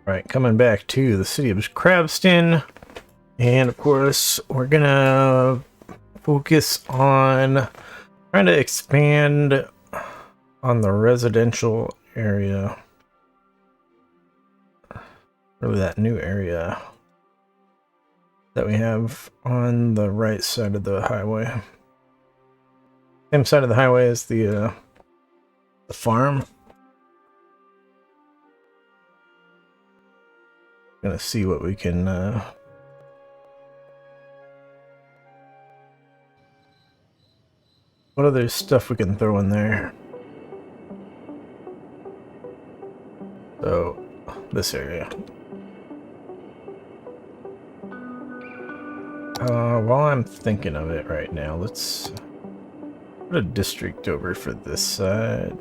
Right, coming back to the city of Crabston, and of course, we're gonna focus on trying to expand on the residential area. Really, that new area that we have on the right side of the highway. Same side of the highway as the farm. Gonna see what we can what other stuff we can throw in there. So this area. While I'm thinking of it right now, let's put a district over for this side.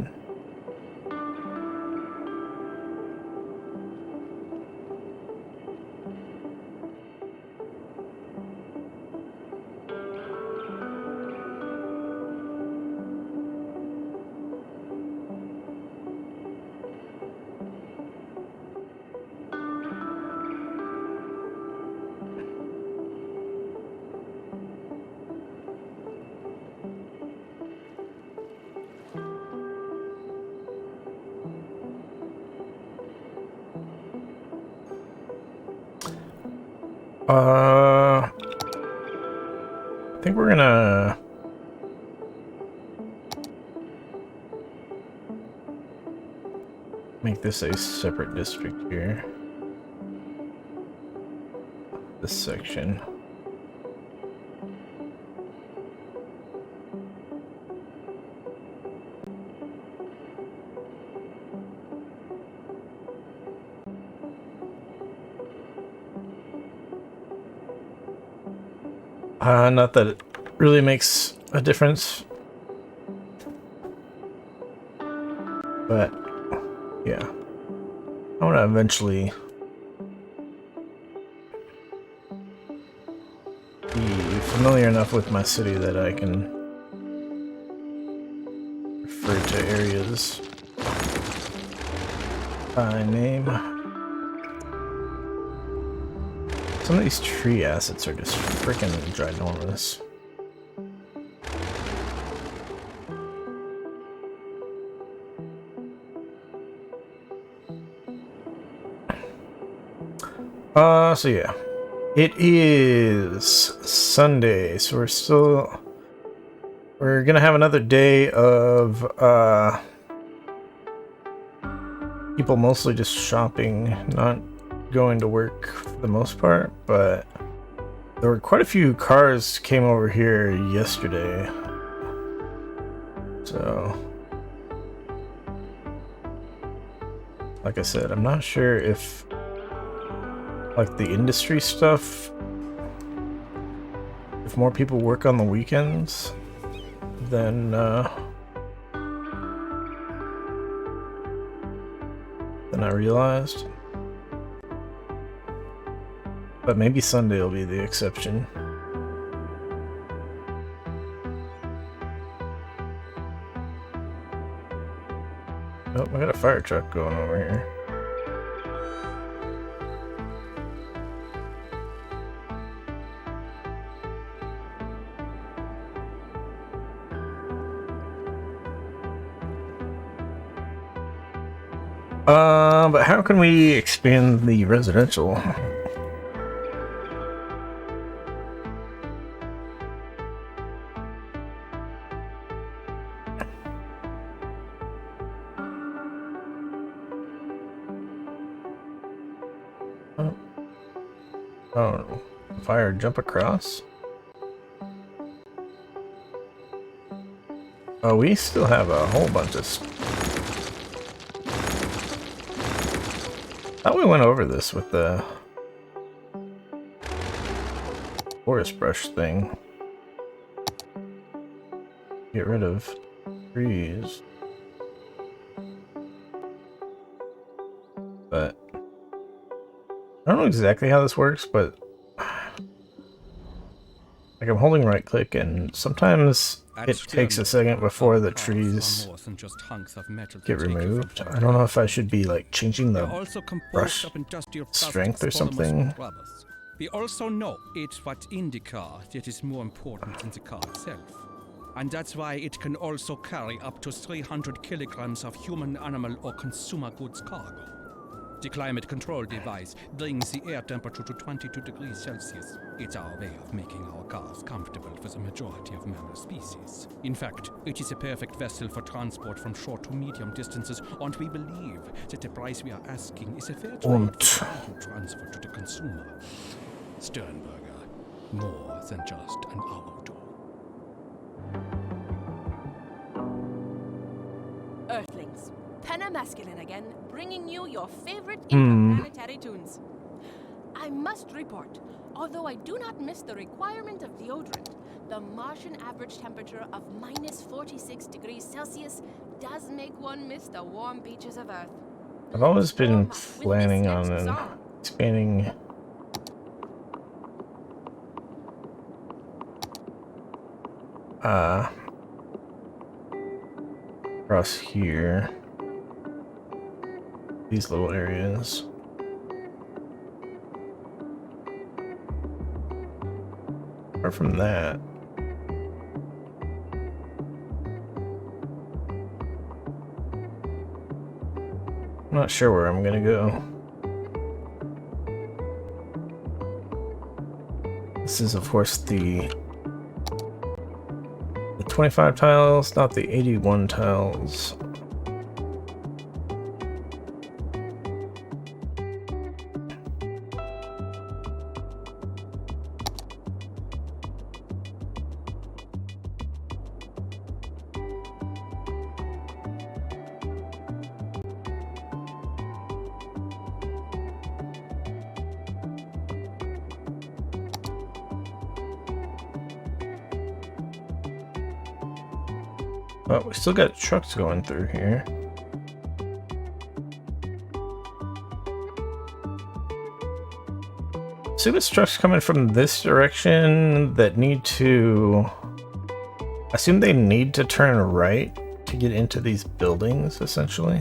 I think we're gonna make this a separate district here. This section. Not that it really makes a difference, but yeah, I want to eventually be familiar enough with my city that I can refer to areas by name. Some of these tree assets are just freaking ginormous. So yeah. It is Sunday, so we're gonna have another day of people mostly just shopping, not going to work for the most part, but there were quite a few cars came over here yesterday. So like I said, I'm not sure if like the industry stuff, if more people work on the weekends than I realized. But maybe Sunday will be the exception. Oh, I got a fire truck going over here. But how can we expand the residential? Oh, fire jump across? Oh, we still have a whole bunch of thought we went over this with the forest brush thing. Get rid of trees. But I don't know exactly how this works, but Like I'm holding right click and sometimes it takes a second before the trees get removed. I don't know if I should be like changing the brush strength or something. We also know it's what in the car that is more important than the car itself. And that's why it can also carry up to 300 kilograms of human, animal, or consumer goods cargo. The climate control device brings the air temperature to 22 degrees Celsius. It's our way of making our cars comfortable for the majority of mammal species. In fact, it is a perfect vessel for transport from short to medium distances, and we believe that the price we are asking is a fair trade for the value transfer to the consumer. Sternberger, more than just an auto. Earthlings, Penna Masculine again, bringing you your favorite interplanetary tunes. I must report, although I do not miss the requirement of deodorant, the Martian average temperature of minus 46 degrees Celsius does make one miss the warm beaches of Earth. I've always been planning on expanding across here, these little areas. Apart from that, I'm not sure where I'm gonna go. This is of course the 25 tiles, not the 81 tiles. But we still got trucks going through here. See, this truck's coming from this direction that need to... I assume they need to turn right to get into these buildings, essentially.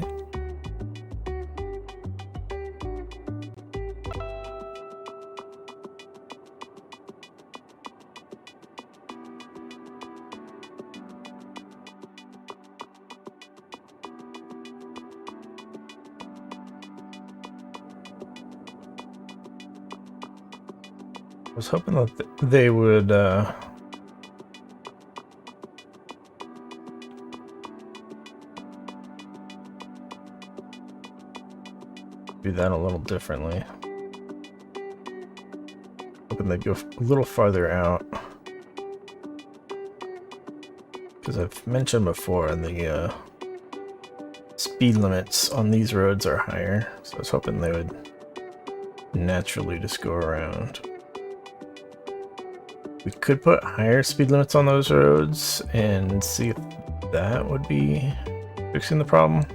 I was hoping that they would do that a little differently. Hoping they'd go a little farther out. Because I've mentioned before, the speed limits on these roads are higher. So I was hoping they would naturally just go around. We could put higher speed limits on those roads and see if that would be fixing the problem.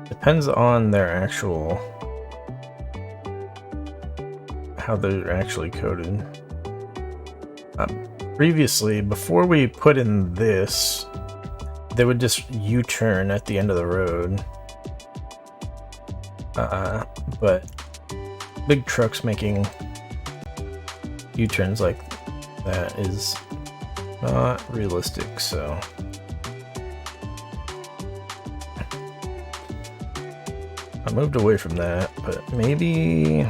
Depends on their actual... how they're actually coded. Previously, before we put in this, they would just U-turn at the end of the road. But big trucks making U-turns like that is not realistic, so I moved away from that, but maybe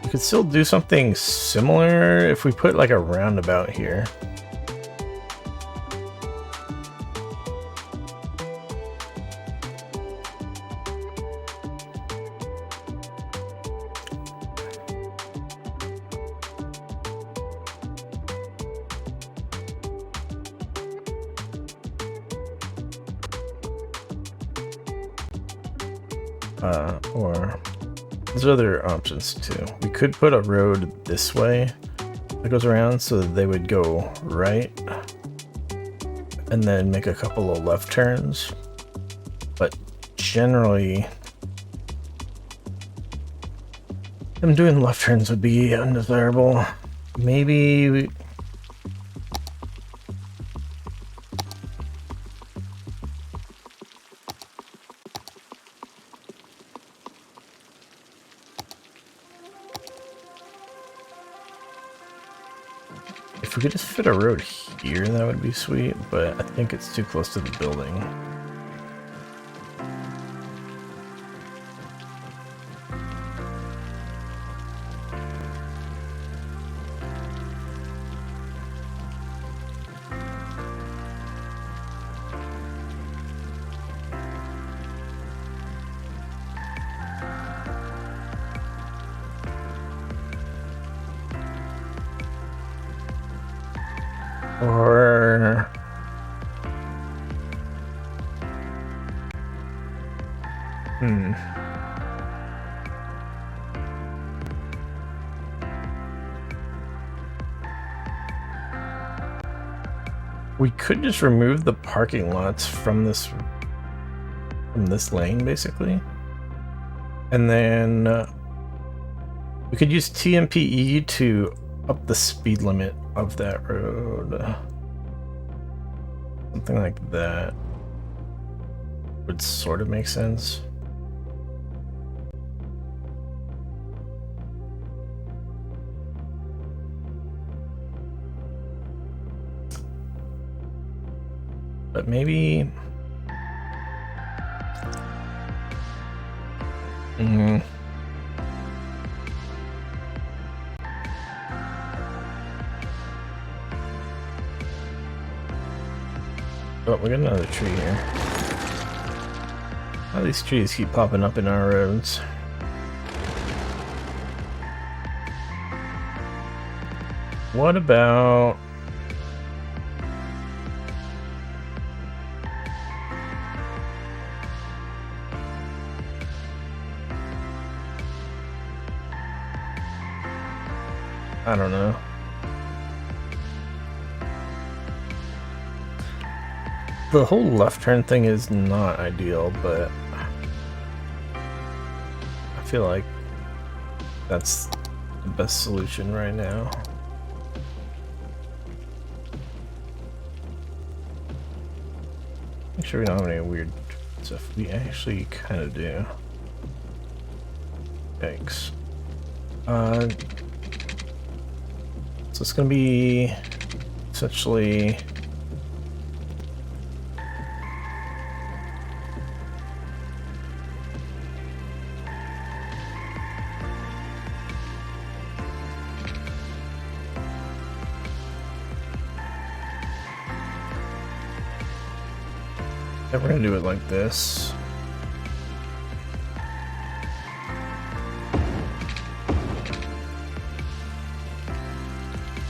we could still do something similar if we put like a roundabout here. Or there's other options too. We could put a road this way that goes around so that they would go right and then make a couple of left turns. But generally, Them doing left turns would be undesirable. Maybe if we could just fit a road here, that would be sweet, but I think it's too close to the building. Or we could just remove the parking lots from this lane, basically. And then we could use TMPE to up the speed limit of that road. Something like that would sort of make sense. But maybe oh, we got another tree here. How these trees keep popping up in our roads. What about I don't know. The whole left turn thing is not ideal, but I feel like that's the best solution right now. Make sure we don't have any weird stuff. We actually kind of do. Yikes. So it's gonna be essentially we're gonna do it like this.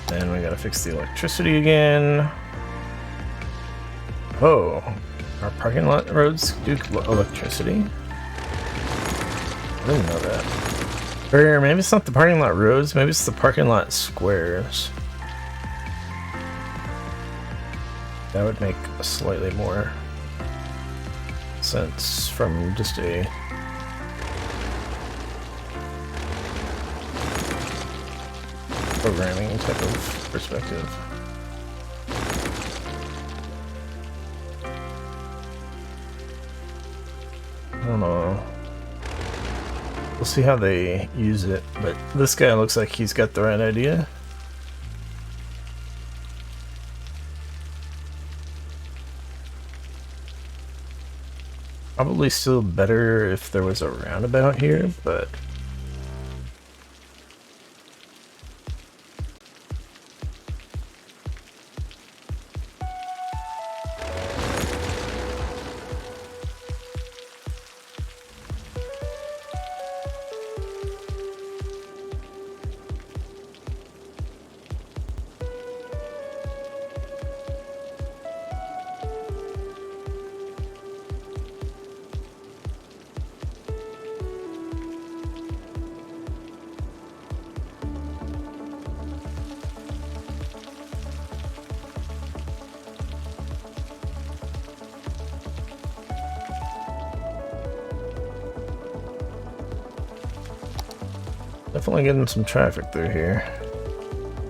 Then we gotta fix the electricity again. Oh, our parking lot roads do electricity? I didn't know that. Or maybe it's not the parking lot roads, maybe it's the parking lot squares. That would make a slightly more sense from just a programming type of perspective. I don't know. We'll see how they use it, but this guy looks like he's got the right idea. Probably still better if there was a roundabout here, but Definitely getting some traffic through here,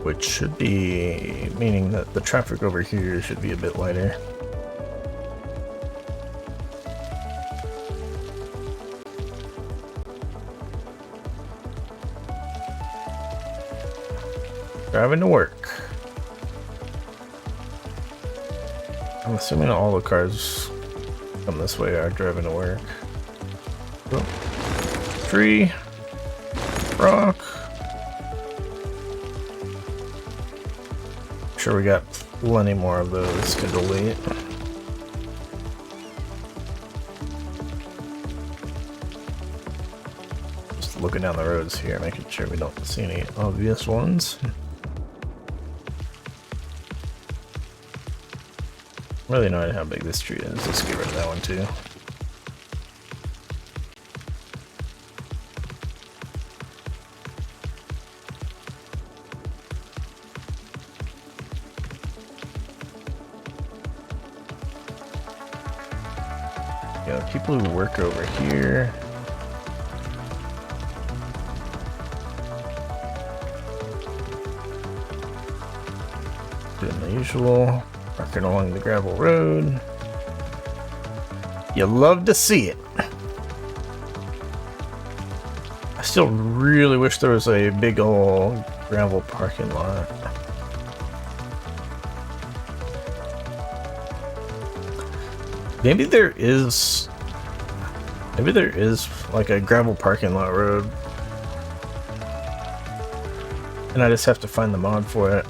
which should be meaning that the traffic over here should be a bit lighter. Driving to work. I'm assuming all the cars come this way are driving to work. Oh. Tree. Rock. Sure, we got plenty more of those to delete. Just looking down the roads here, making sure we don't see any obvious ones. Really no idea how big this tree is. Let's get rid of that one too. People who work over here. Doing the usual. Parking along the gravel road. You love to see it. I still really wish there was a big old gravel parking lot. Maybe there is like a gravel parking lot road. And I just have to find the mod for it.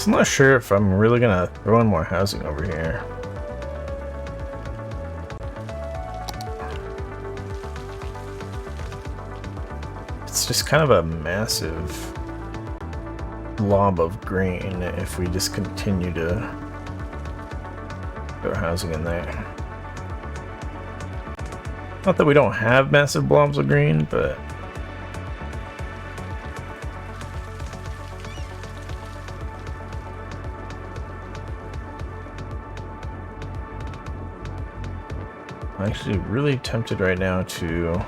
I'm not sure if I'm really gonna throw in more housing over here. It's just kind of a massive blob of green if we just continue to throw housing in there. Not that we don't have massive blobs of green, but I'm actually really tempted right now to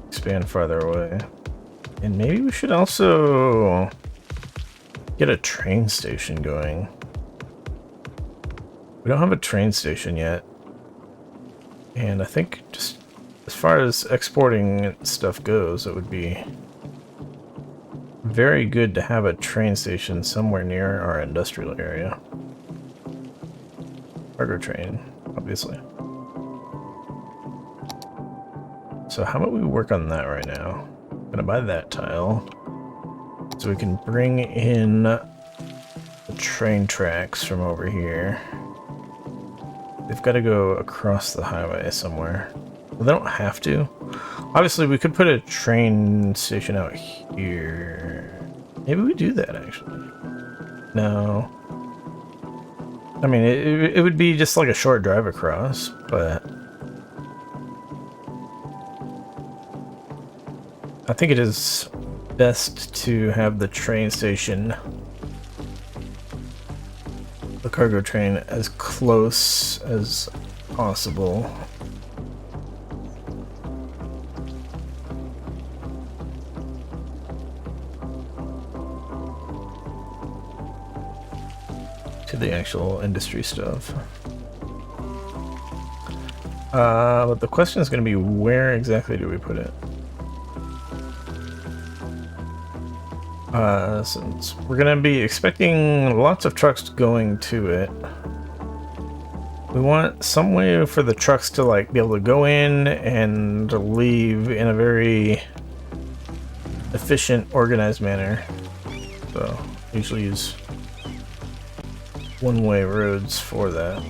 expand farther away. And maybe we should also get a train station going. We don't have a train station yet. And I think just as far as exporting stuff goes, it would be very good to have a train station somewhere near our industrial area. Cargo train, obviously. So how about we work on that right now? I'm gonna buy that tile so we can bring in the train tracks from over here. They've got to go across the highway somewhere. Well, they don't have to. Obviously, we could put a train station out here. Maybe we do that, actually. No. I mean, it would be just like a short drive across, but I think it is best to have the train station, the cargo train, as close as possible. To the actual industry stuff. But the question is going to be, where exactly do we put it? Since we're going to be expecting lots of trucks going to it, we want some way for the trucks to like be able to go in and leave in a very efficient, organized manner. So usually use one-way roads for that.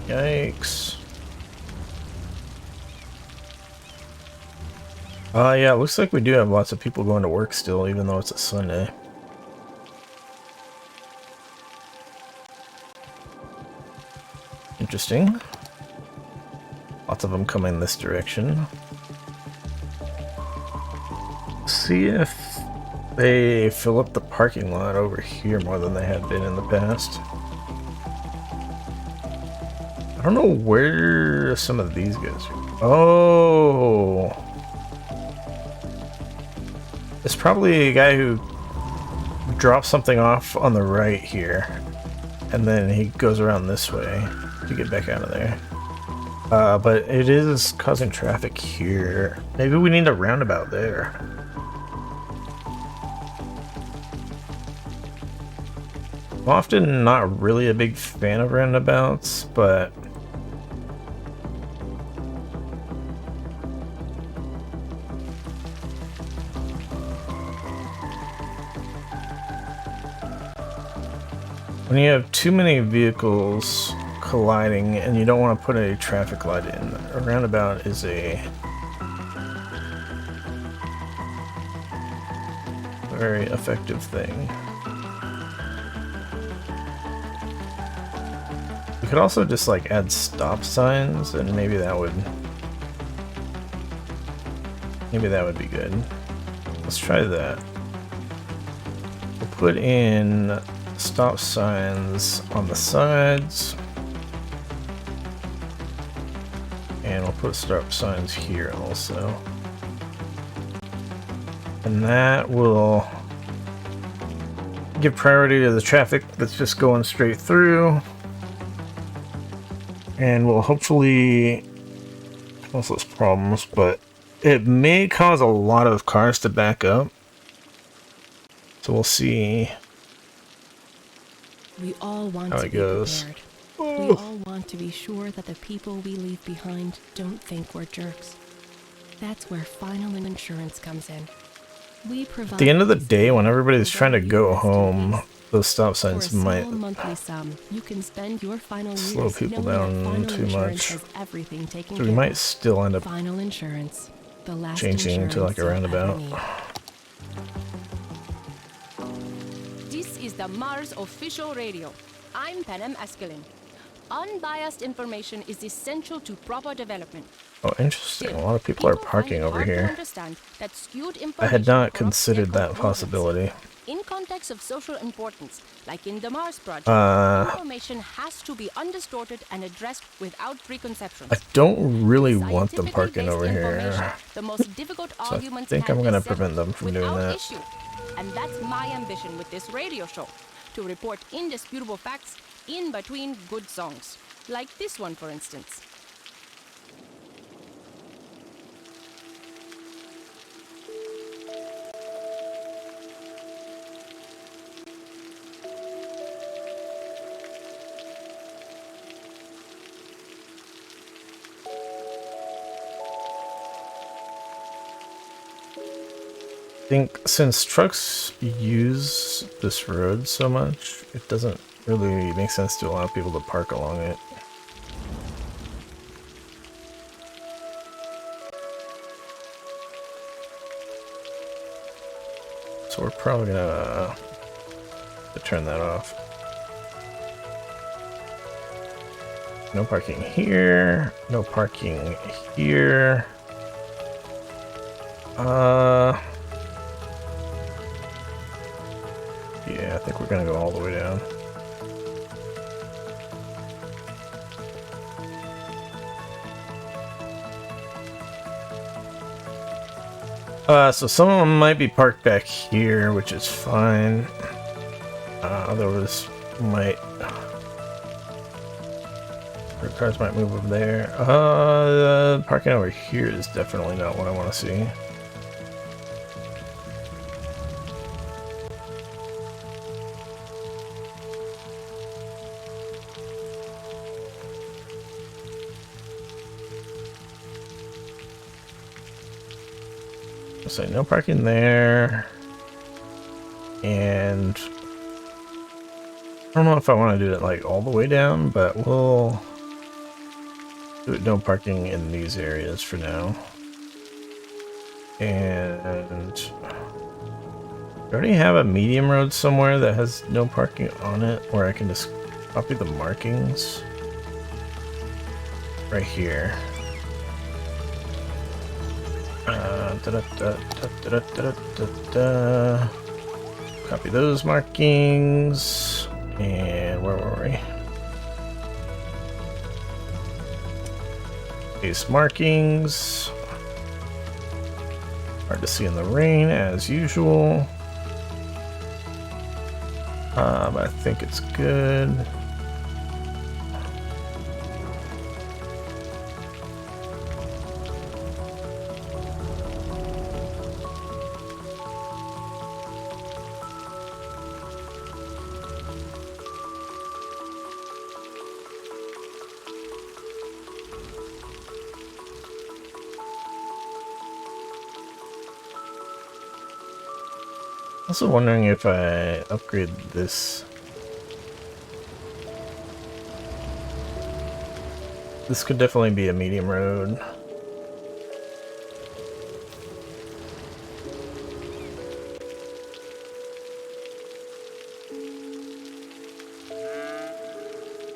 Yikes. Yeah, it looks like we do have lots of people going to work still, even though it's a Sunday. Interesting. Lots of them coming this direction. See if they fill up the parking lot over here more than they have been in the past. I don't know where some of these guys are. Oh! It's probably a guy who drops something off on the right here, and then he goes around this way to get back out of there. But it is causing traffic here. Maybe we need a roundabout there. I'm often not really a big fan of roundabouts, but when you have too many vehicles colliding and you don't want to put a traffic light in, a roundabout is a very effective thing. We could also just like add stop signs, and maybe that would be good. Let's try that. We'll put in stop signs on the sides, and we'll put stop signs here also, and that will give priority to the traffic that's just going straight through, and will hopefully cause less problems, but it may cause a lot of cars to back up, so we'll see We all want how to it be goes. prepared. We all want to be sure that the people we leave behind don't think we're jerks. That's where final insurance comes in. We provide At the end of the these day, when everybody's for trying to go rest in home, peace. those stop For a signs small might monthly sum, you can spend your final slow years people knowing that down final too insurance much. has everything taken So we care might of. still end up Final insurance, the last changing to insurance like a you'll roundabout. ever need. This is the Mars official radio. I'm Penem Eskelin. Unbiased information is essential to proper development. Oh, interesting. Still, A lot of people are find parking it over hard to here. understand that skewed I had information not corrupts considered their that conclusions. possibility. In context of social importance, like in the Mars project, information has to be undistorted and addressed without preconceptions. I don't really want them Scientifically parking based over information, here. the most difficult So I arguments think can I'm be gonna settled prevent them from doing without that. issue. And that's my ambition with this radio show, to report indisputable facts in between good songs. Like this one, for instance. I think since trucks use this road so much, it doesn't really make sense to allow people to park along it. So we're probably gonna turn that off. No parking here. No parking here. Yeah, I think we're gonna go all the way down. So some of them might be parked back here, which is fine. Others might... Or cars might move over there. Parking over here is definitely not what I want to see. I'll say no parking there. And I don't know if I want to do it like all the way down, but we'll do it no parking in these areas for now. And I already have a medium road somewhere that has no parking on it, where I can just copy the markings right here. Copy those markings. And where were we? These markings. Hard to see in the rain as usual. But I think it's good. Also wondering if I upgrade this. This could definitely be a medium road.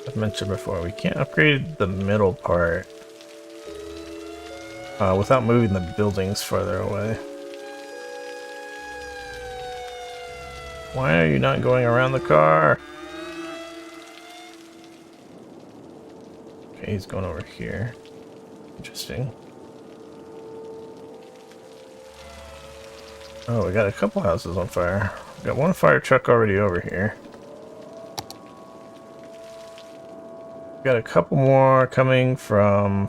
I've mentioned before, we can't upgrade the middle part without moving the buildings farther away. Why are you not going around the car? Okay, he's going over here. Interesting. Oh, we got a couple houses on fire. We got one fire truck already over here. We got a couple more coming from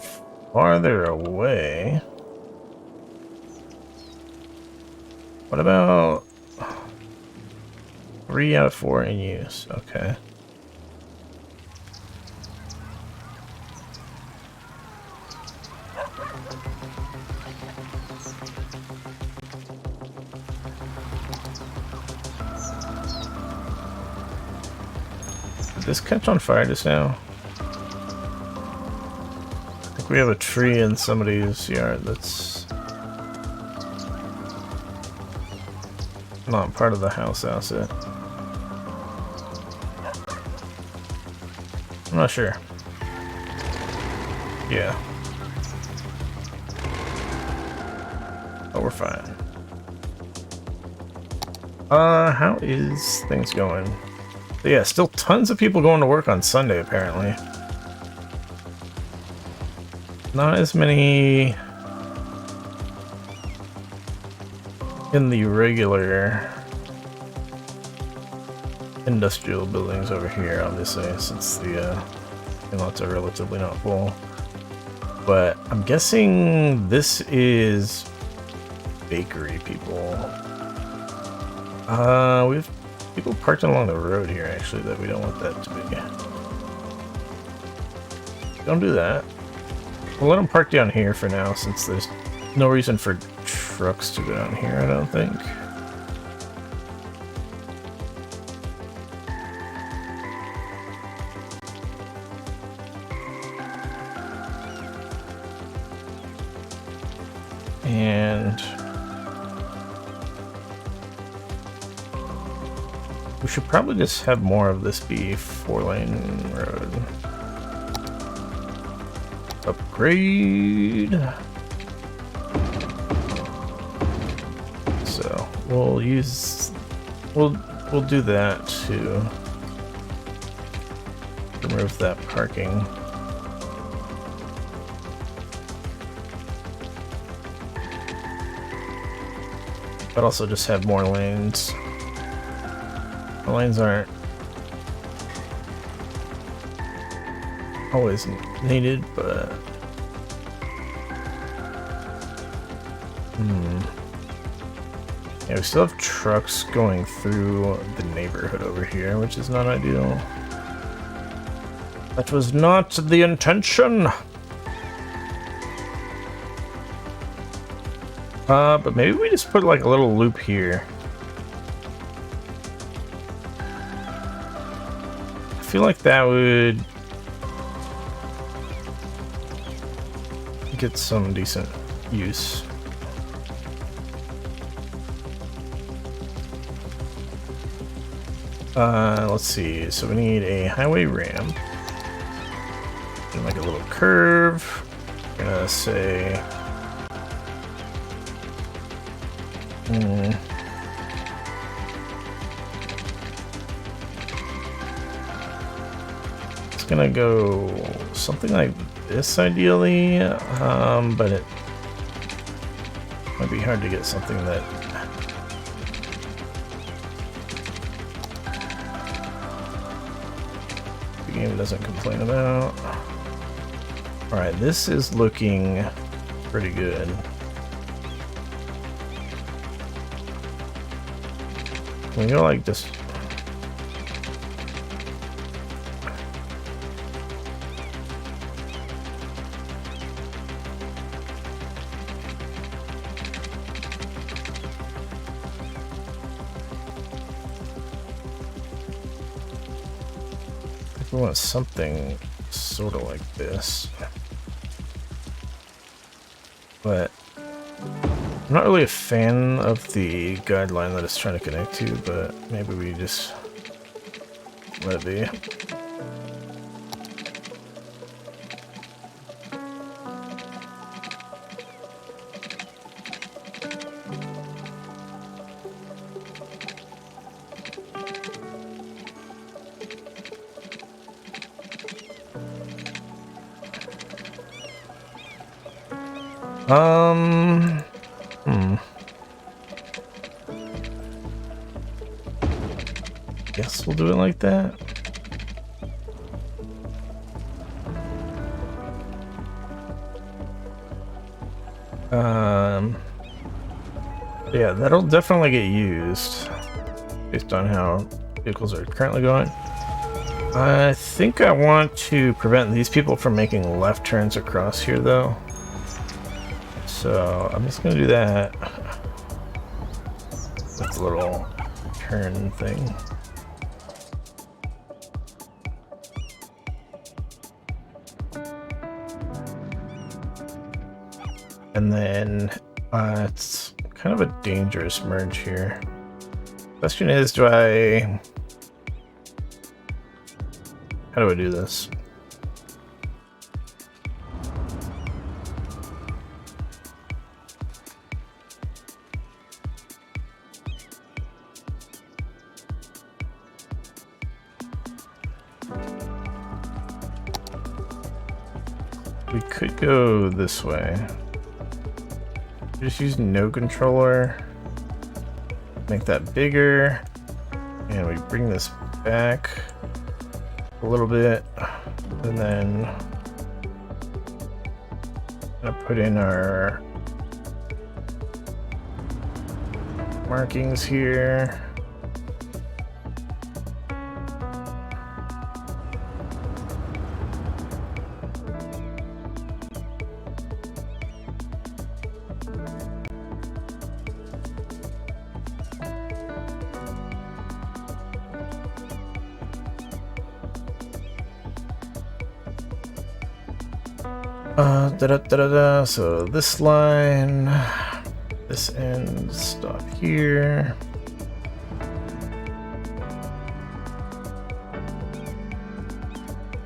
farther away. What about 3 out of 4 in use? Okay. Did this catch on fire just now? I think we have a tree in somebody's yard that's not part of the house asset. I'm not sure. Yeah. But we're fine. How is things going? But yeah, still tons of people going to work on Sunday, apparently. Not as many in the regular industrial buildings over here, obviously, since the lots are relatively not full. But I'm guessing this is bakery people. We have people parked along the road here, actually, that we don't want that to be. Don't do that. We'll let them park down here for now, since there's no reason for trucks to go down here, I don't think. And we should probably just have more of this be 4-lane road. Upgrade. So we'll do that to remove that parking. But also just have more lanes. The lanes aren't always needed, but yeah, we still have trucks going through the neighborhood over here, which is not ideal. That was not the intention. But maybe we just put like a little loop here. I feel like that would get some decent use. Let's see. So we need a highway ramp and like a little curve. I'm gonna say. It's gonna go something like this ideally, but it might be hard to get something that the game doesn't complain about. Alright, this is looking pretty good. We go like this. I think we want something sort of like this. But I'm not really a fan of the guideline that it's trying to connect to, but maybe we just let it be. Guess we'll do it like that. Yeah, that'll definitely get used based on how vehicles are currently going. I think I want to prevent these people from making left turns across here though. So I'm just gonna do that. That's a little turn thing. And then it's kind of a dangerous merge here. Question is, how do I do this? We could go this way. Just use no controller. Make that bigger. And we bring this back a little bit. And then I'm gonna put in our markings here. So this line, this end, stop here.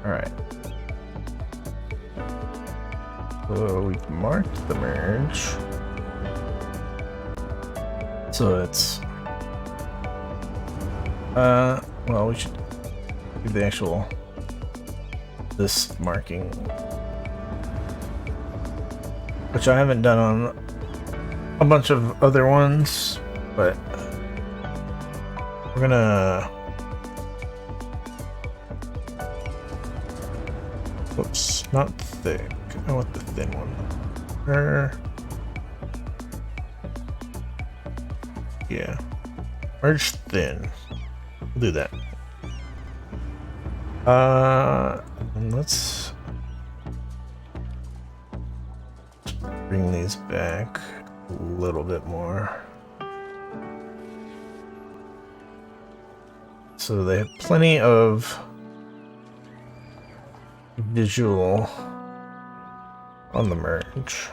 All right. So we've marked the merge. So it's, well, we should do the actual, this marking, which I haven't done on a bunch of other ones, but we're gonna, oops, not thick, I want the thin one. Yeah, merge thin, we'll do that. And let's bring these back. a little bit more. So they have plenty of visual on the merge.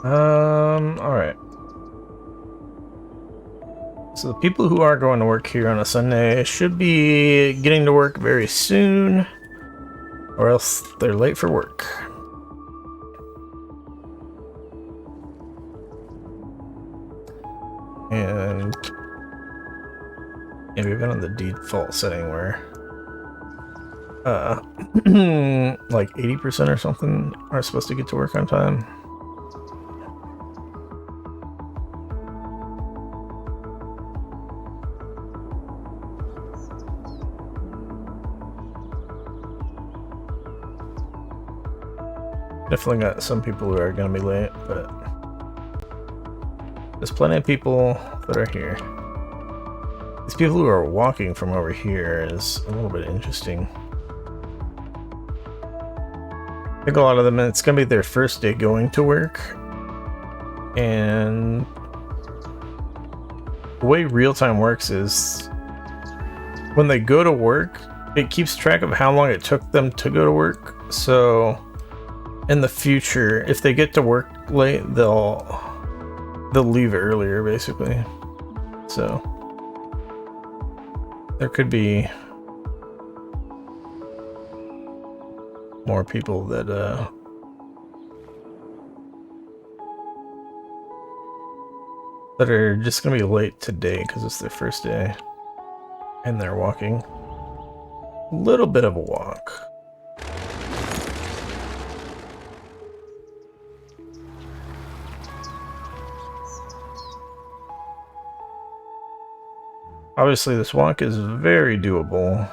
Alright. So the people who are going to work here on a Sunday should be getting to work very soon, or else they're late for work. And yeah, we've been on the default setting where like 80% or something are supposed to get to work on time. Definitely got some people who are going to be late, but there's plenty of people that are here. These people who are walking from over here is a little bit interesting. I think a lot of them, it's going to be their first day going to work. And the way real-time works is when they go to work, it keeps track of how long it took them to go to work. So in the future, if they get to work late, they'll leave earlier, basically. So there could be more people that are just gonna be late today because it's their first day and they're walking a little bit of a walk. Obviously, this walk is very doable.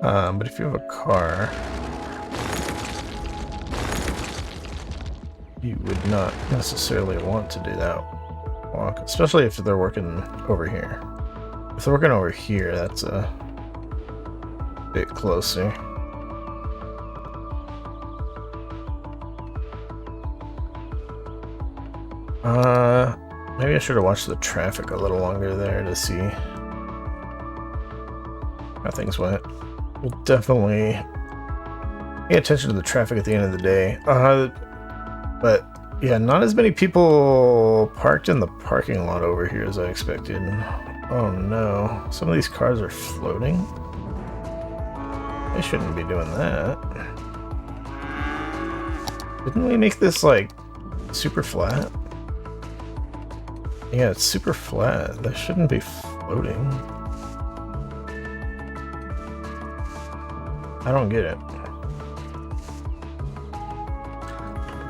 But if you have a car, you would not necessarily want to do that walk, especially if they're working over here. If they're working over here, that's a bit closer. Maybe I should have watched the traffic a little longer there to see how things went. We'll definitely pay attention to the traffic at the end of the day. But yeah, not as many people parked in the parking lot over here as I expected. Oh no, some of these cars are floating. They shouldn't be doing that. Didn't we make this like super flat? Yeah, it's super flat. That shouldn't be floating. I don't get it.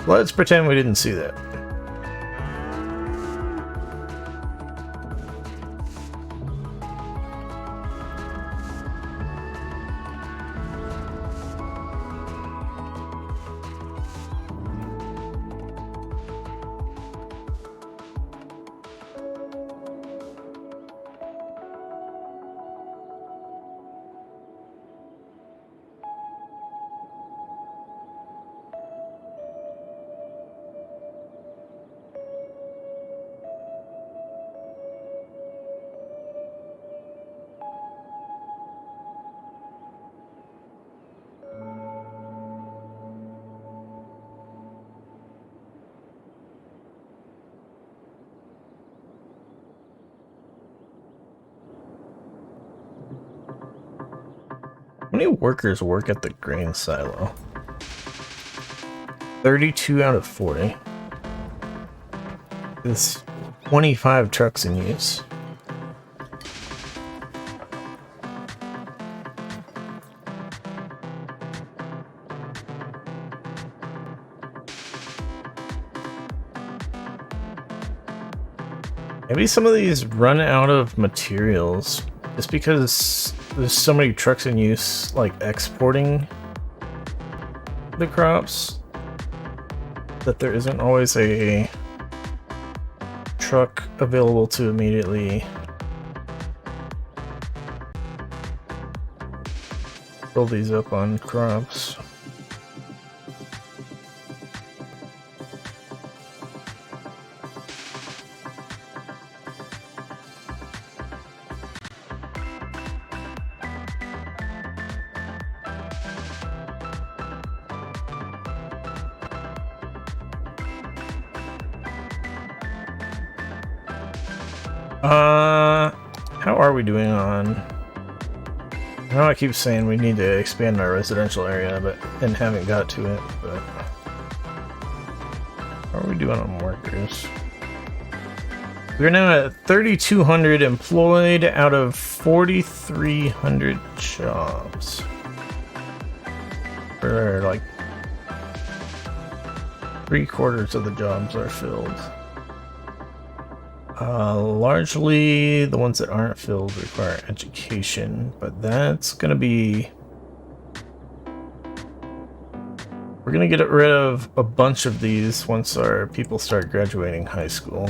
Let's pretend we didn't see that. How many workers work at the grain silo? 32 out of 40. This 25 trucks in use. Maybe some of these run out of materials just because there's so many trucks in use, like exporting the crops, that there isn't always a truck available to immediately fill these up on crops. How are we doing on... I know I keep saying we need to expand our residential area, and haven't got to it, but... How are we doing on workers? We're now at 3,200 employed out of 4,300 jobs. Where, like, 3/4 of the jobs are filled. Largely, the ones that aren't filled require education, but that's gonna be... We're gonna get rid of a bunch of these once our people start graduating high school.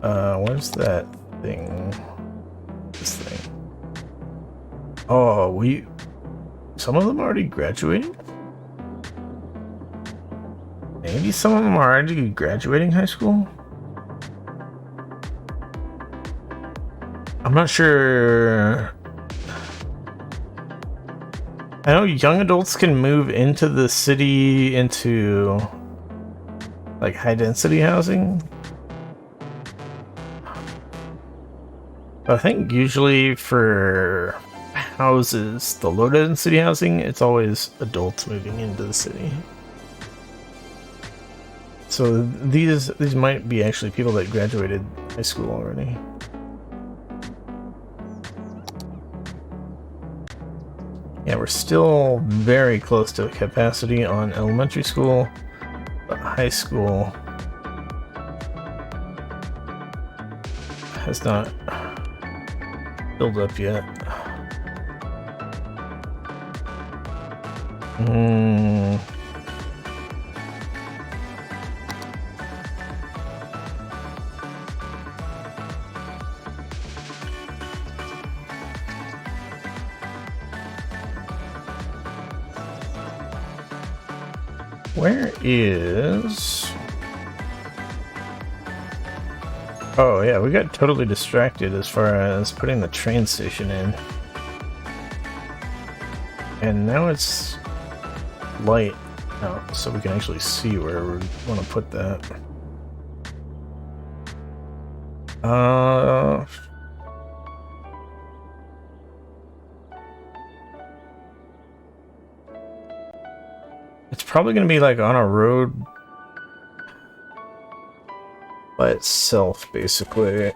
Where's that thing? This thing. Oh, some of them already graduating? Maybe some of them are already graduating high school? I'm not sure. I know young adults can move into the city into like high density housing. But I think usually for houses, the low density housing, it's always adults moving into the city. So these might be actually people that graduated high school already. Yeah, we're still very close to capacity on elementary school, but high school has not filled up yet. Where is... Oh yeah, we got totally distracted as far as putting the train station in. And now it's light out, so we can actually see where we want to put that. It's probably going to be like on a road by itself, basically.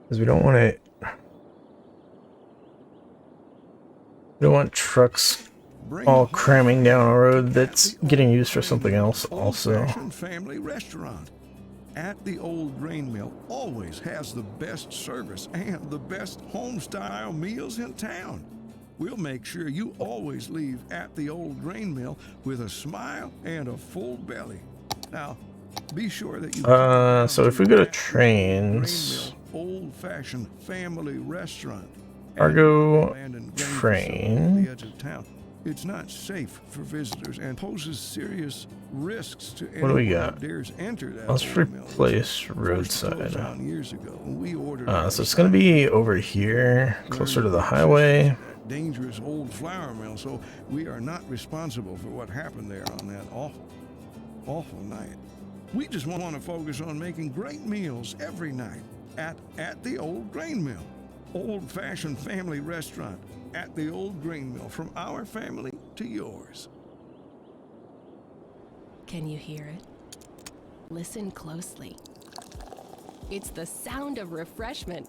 Because we don't want it. We don't want trucks all cramming down a road that's getting used for something else also. Family restaurant at the old grain mill always has the best service and the best home-style meals in town. We'll make sure you always leave at the old grain mill with a smile and a full belly. Now, be sure that you... So if we go to trains... Old-fashioned family restaurant. Cargo train. It's not safe for visitors and poses serious risks to what do we got? Let's replace roadside. So it's going to be over here, closer to the highway. Dangerous old flour mill, so we are not responsible for what happened there on that awful night. We just want to focus on making great meals every night at the old grain mill. Old-fashioned family restaurant at the old grain mill, from our family to yours. Can you hear it? Listen closely. It's the sound of refreshment.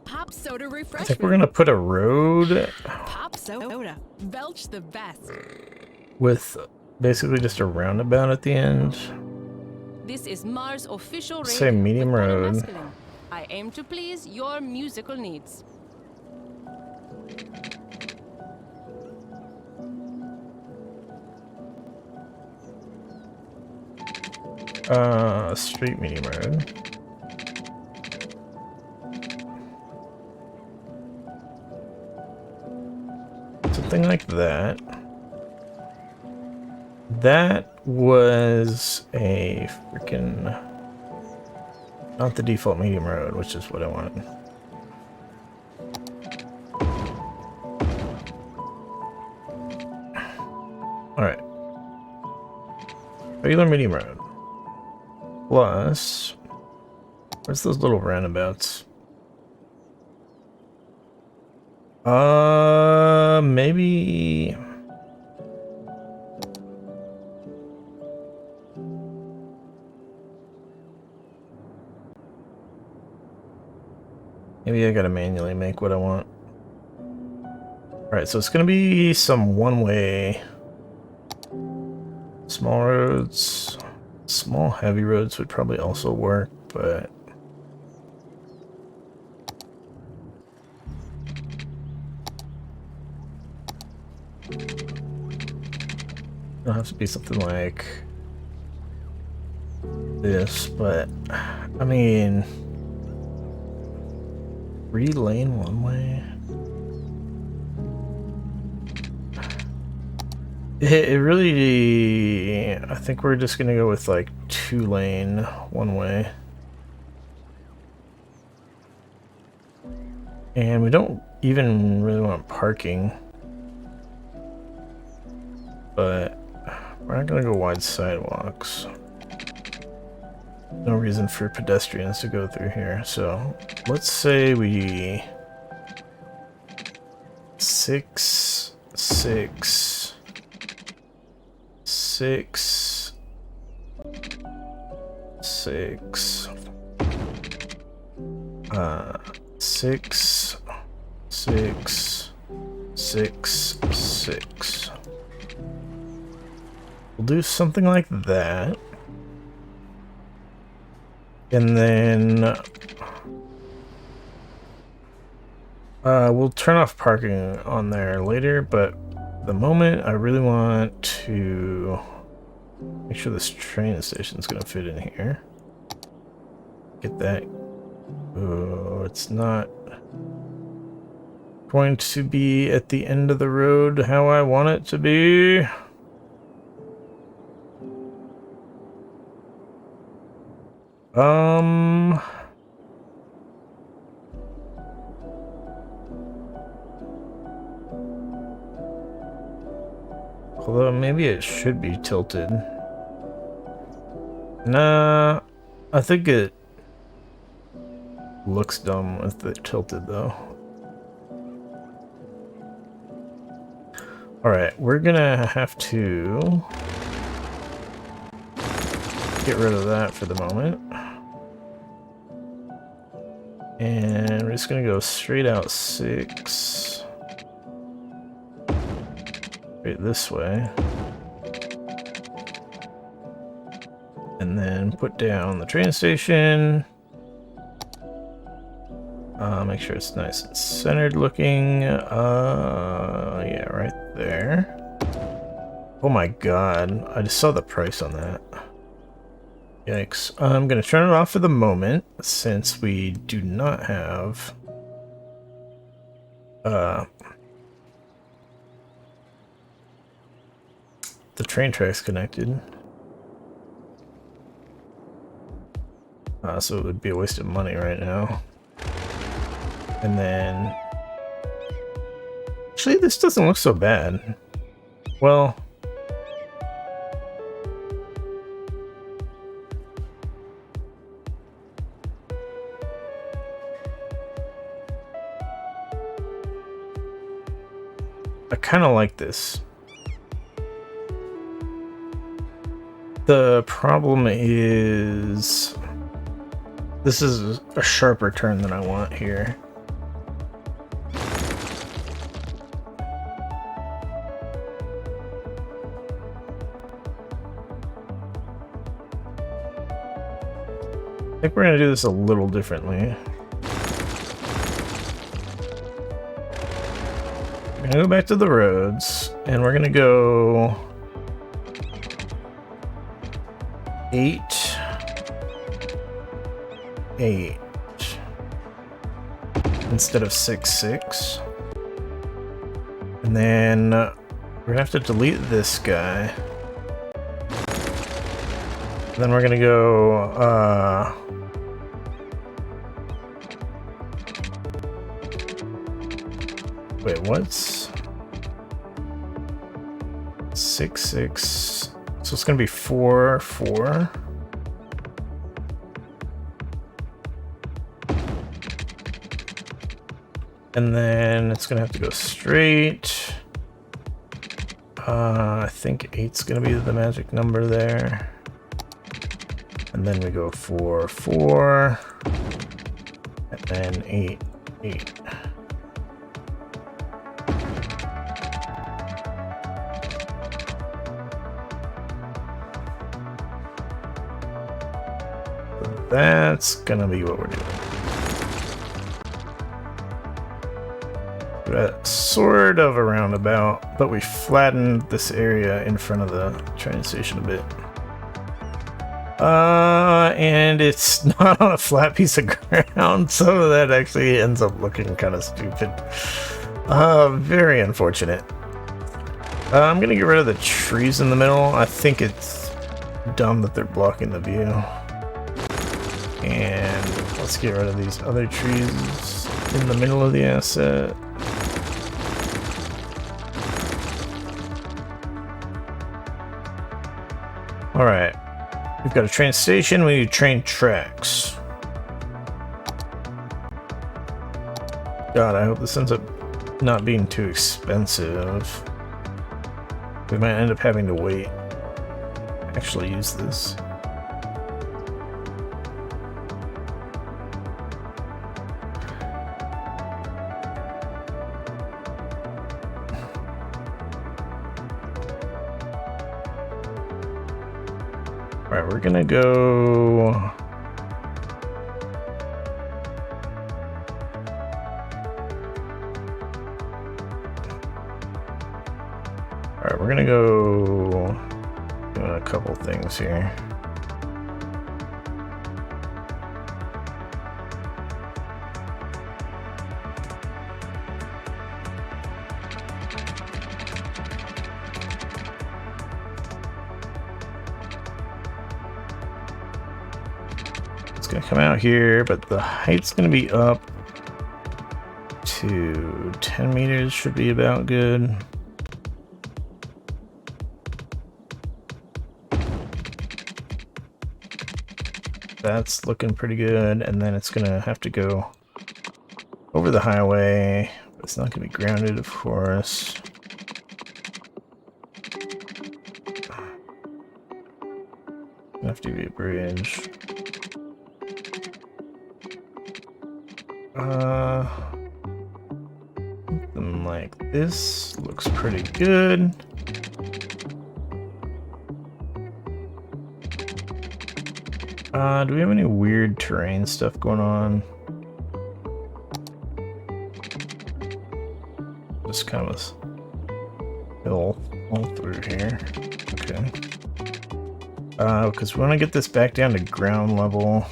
Pop soda I refreshment. think we're gonna put a road Pop soda. Belch the best. with basically just a roundabout at the end. This is Mars official radio. Say medium with road. Masculine. I aim to please your musical needs. Street medium road. Something like that. That was a freaking... Not the default medium road, which is what I wanted. Alright. Regular medium road. Plus... Where's those little roundabouts? Maybe... Maybe I gotta manually make what I want. Alright, so it's gonna be some one-way... Small roads. Small heavy roads would probably also work, but... It'll have to be something like this, but I mean, 3-lane one way. It really, I think we're just gonna go with like 2-lane one way. And we don't even really want parking, but we're not gonna go wide sidewalks. No reason for pedestrians to go through here, so let's say we 6, 6, 6, 6, 6, 6, 6, 6. We'll do something like that. And then we'll turn off parking on there later, but at the moment I really want to make sure this train station's gonna fit in here. Get that. Oh, it's not going to be at the end of the road how I want it to be. Although maybe it should be tilted. Nah, I think it looks dumb with it tilted though. Alright, we're gonna have to get rid of that for the moment. And we're just gonna go straight out 6. Straight this way. And then put down the train station. Make sure it's nice and centered looking. Yeah, right there. Oh my god, I just saw the price on that. Yikes. I'm gonna turn it off for the moment, since we do not have the train tracks connected. So it would be a waste of money right now. And then... Actually, this doesn't look so bad. Well... I kind of like this. The problem is this is a sharper turn than I want here. I think we're gonna do this a little differently. We're gonna go back to the roads, and we're gonna go 8, 8 instead of 6, 6. And then we're gonna have to delete this guy. And then we're gonna go wait, what's 6, 6? So it's gonna be 4, 4. And then it's gonna have to go straight. I think 8's gonna be the magic number there. And then we go 4, 4. And then 8, 8. That's gonna be what we're doing. We're sort of a roundabout, but we flattened this area in front of the train station a bit. And it's not on a flat piece of ground, so that actually ends up looking kind of stupid. Very unfortunate. I'm gonna get rid of the trees in the middle. I think it's dumb that they're blocking the view. And let's get rid of these other trees in the middle of the asset. Alright. We've got a train station, we need train tracks. God, I hope this ends up not being too expensive. We might end up having to wait. Actually use this. Alright, we're gonna go... Alright, we're gonna go... doing a couple things here. Gonna come out here, but the height's gonna be up to 10 meters, should be about good. That's looking pretty good, and then it's gonna have to go over the highway, but it's not gonna be grounded, of course. Gonna have to be a bridge. Something like this looks pretty good. Do we have any weird terrain stuff going on? Just kind of a hill all through here. Okay. Because we want to get this back down to ground level.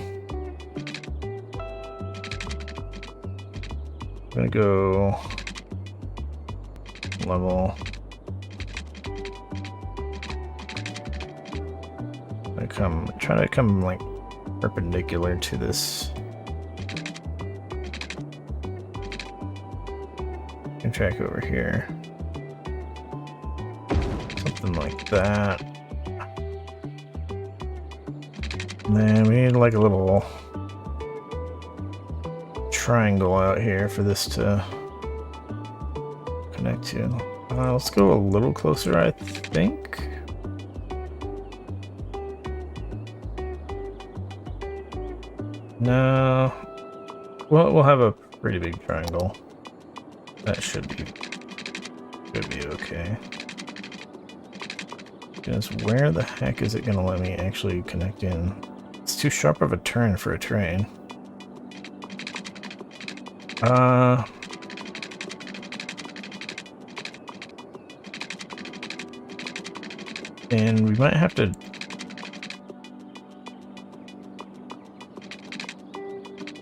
I'm gonna go level. Try to come like perpendicular to this. And track over here. Something like that. And then we need like a little triangle out here for this to connect to. Let's go a little closer, I think. No. Well, we'll have a pretty big triangle. That should be okay. Because where the heck is it gonna let me actually connect in? It's too sharp of a turn for a train. And we might have to...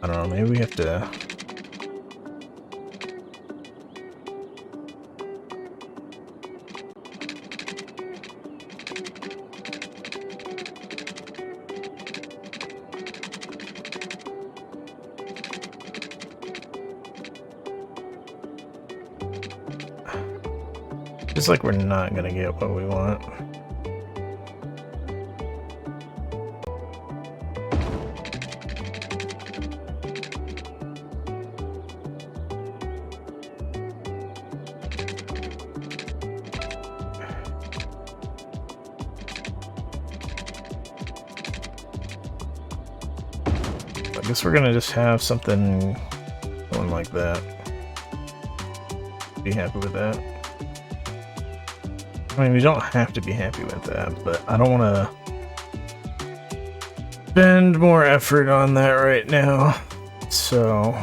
I don't know, maybe we have to... It's like we're not gonna get what we want. I guess we're gonna just have something going like that. Be happy with that. I mean, we don't have to be happy with that, but I don't want to spend more effort on that right now. So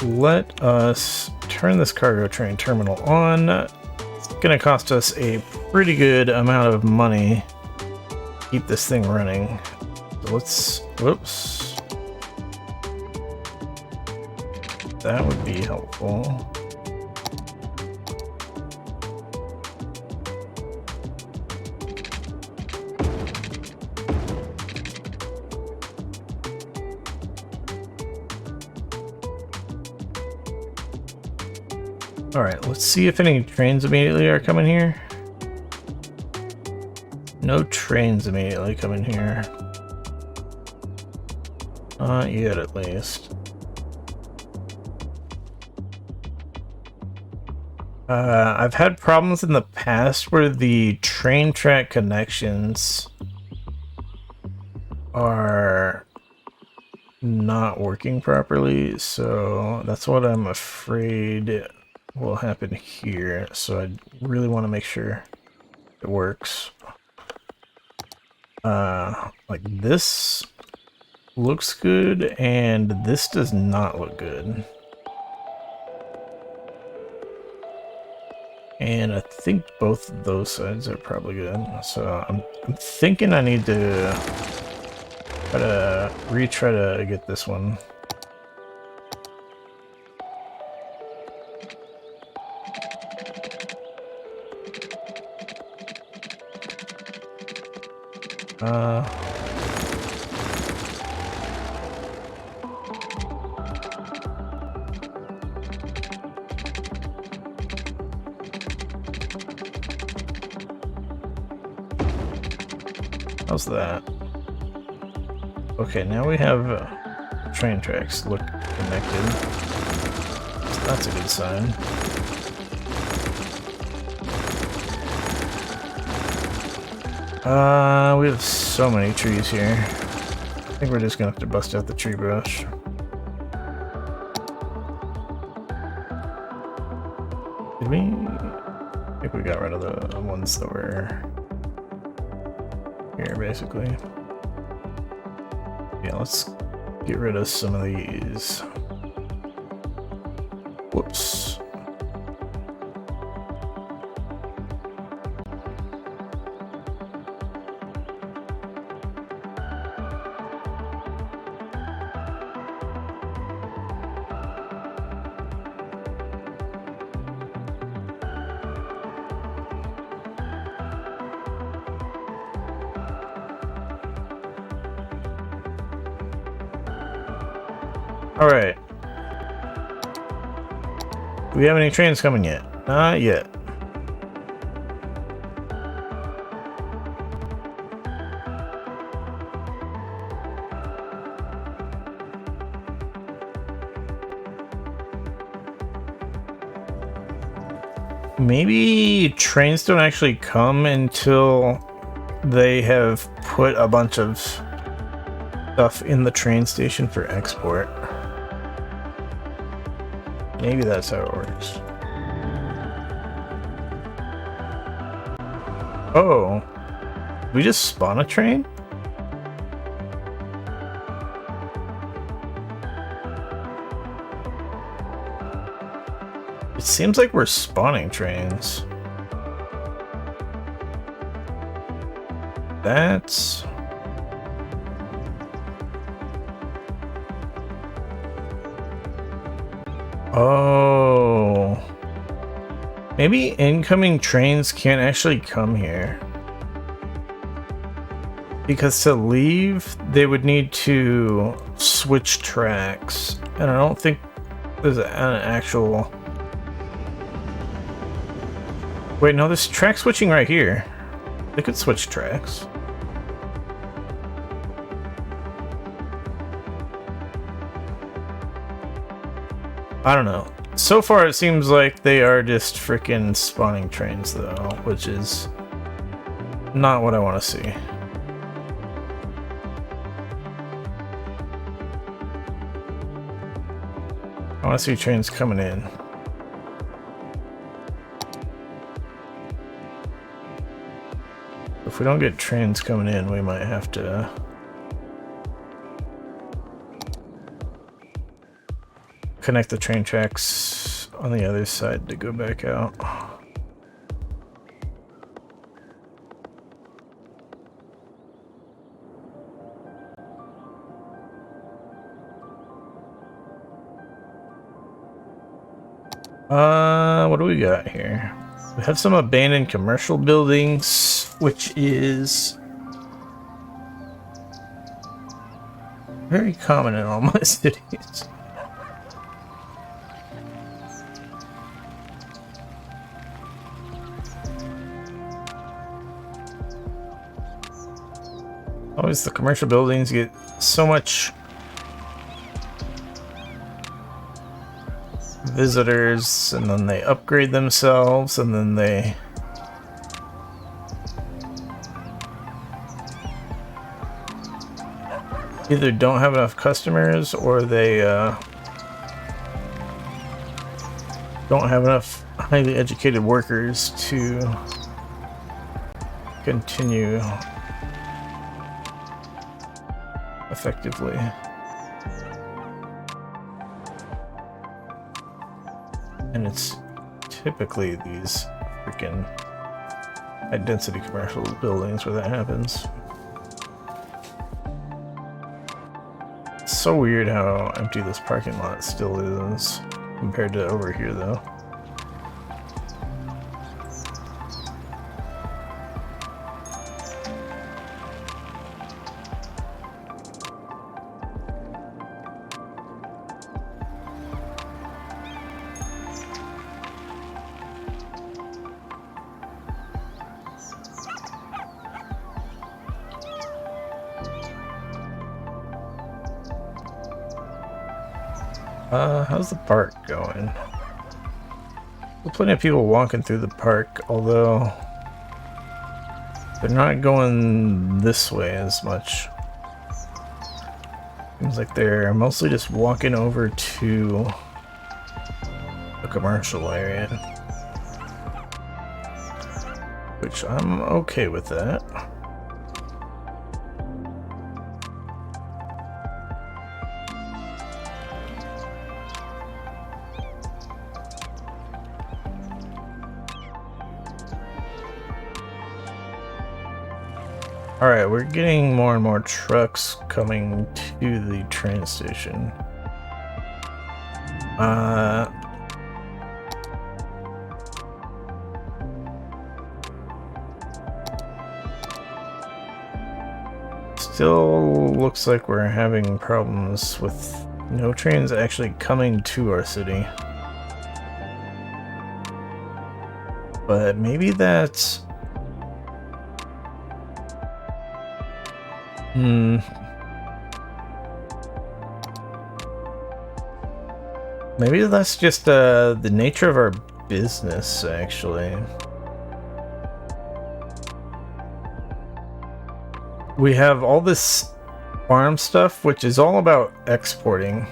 let us turn this cargo train terminal on. It's going to cost us a pretty good amount of money to keep this thing running. So let's, whoops. That would be helpful. Alright, let's see if any trains immediately are coming here. No trains immediately coming here. Not yet, at least. I've had problems in the past where the train track connections are not working properly, so that's what I'm afraid will happen here. So I really want to make sure it works. Like this looks good and this does not look good. And I think both of those sides are probably good. So I'm thinking I need to retry to get this one. How's that? Okay, now we have train tracks look connected. So that's a good sign. We have so many trees here. I think we're just gonna have to bust out the tree brush. Did we? I think we got rid of the ones that were here, basically. Yeah, let's get rid of some of these. Whoops. All right. Do we have any trains coming yet? Not yet. maybe trains don't actually come until they have put a bunch of stuff in the train station for export. Maybe that's how it works. Oh, we just spawn a train? It seems like we're spawning trains. That's... Oh. Maybe incoming trains can't actually come here. Because to leave, they would need to switch tracks. And I don't think there's an actual... Wait, no, there's track switching right here. They could switch tracks. I don't know. So far, it seems like they are just freaking spawning trains, though, which is not what I want to see. I want to see trains coming in. If we don't get trains coming in, we might have to connect the train tracks on the other side to go back out. What do we got here? We have some abandoned commercial buildings, which is very common in all my cities. Always the commercial buildings get so much visitors, and then they upgrade themselves, and then they either don't have enough customers or they don't have enough highly educated workers to continue effectively. And it's typically these freaking high-density commercial buildings where that happens. It's so weird how empty this parking lot still is compared to over here, though. How's the park going? There's plenty of people walking through the park, although they're not going this way as much. Seems like they're mostly just walking over to the commercial area, which I'm okay with that. Alright, we're getting more and more trucks coming to the train station. Still looks like we're having problems with no trains actually coming to our city. But maybe that's... Maybe that's just the nature of our business, actually. We have all this farm stuff, which is all about exporting.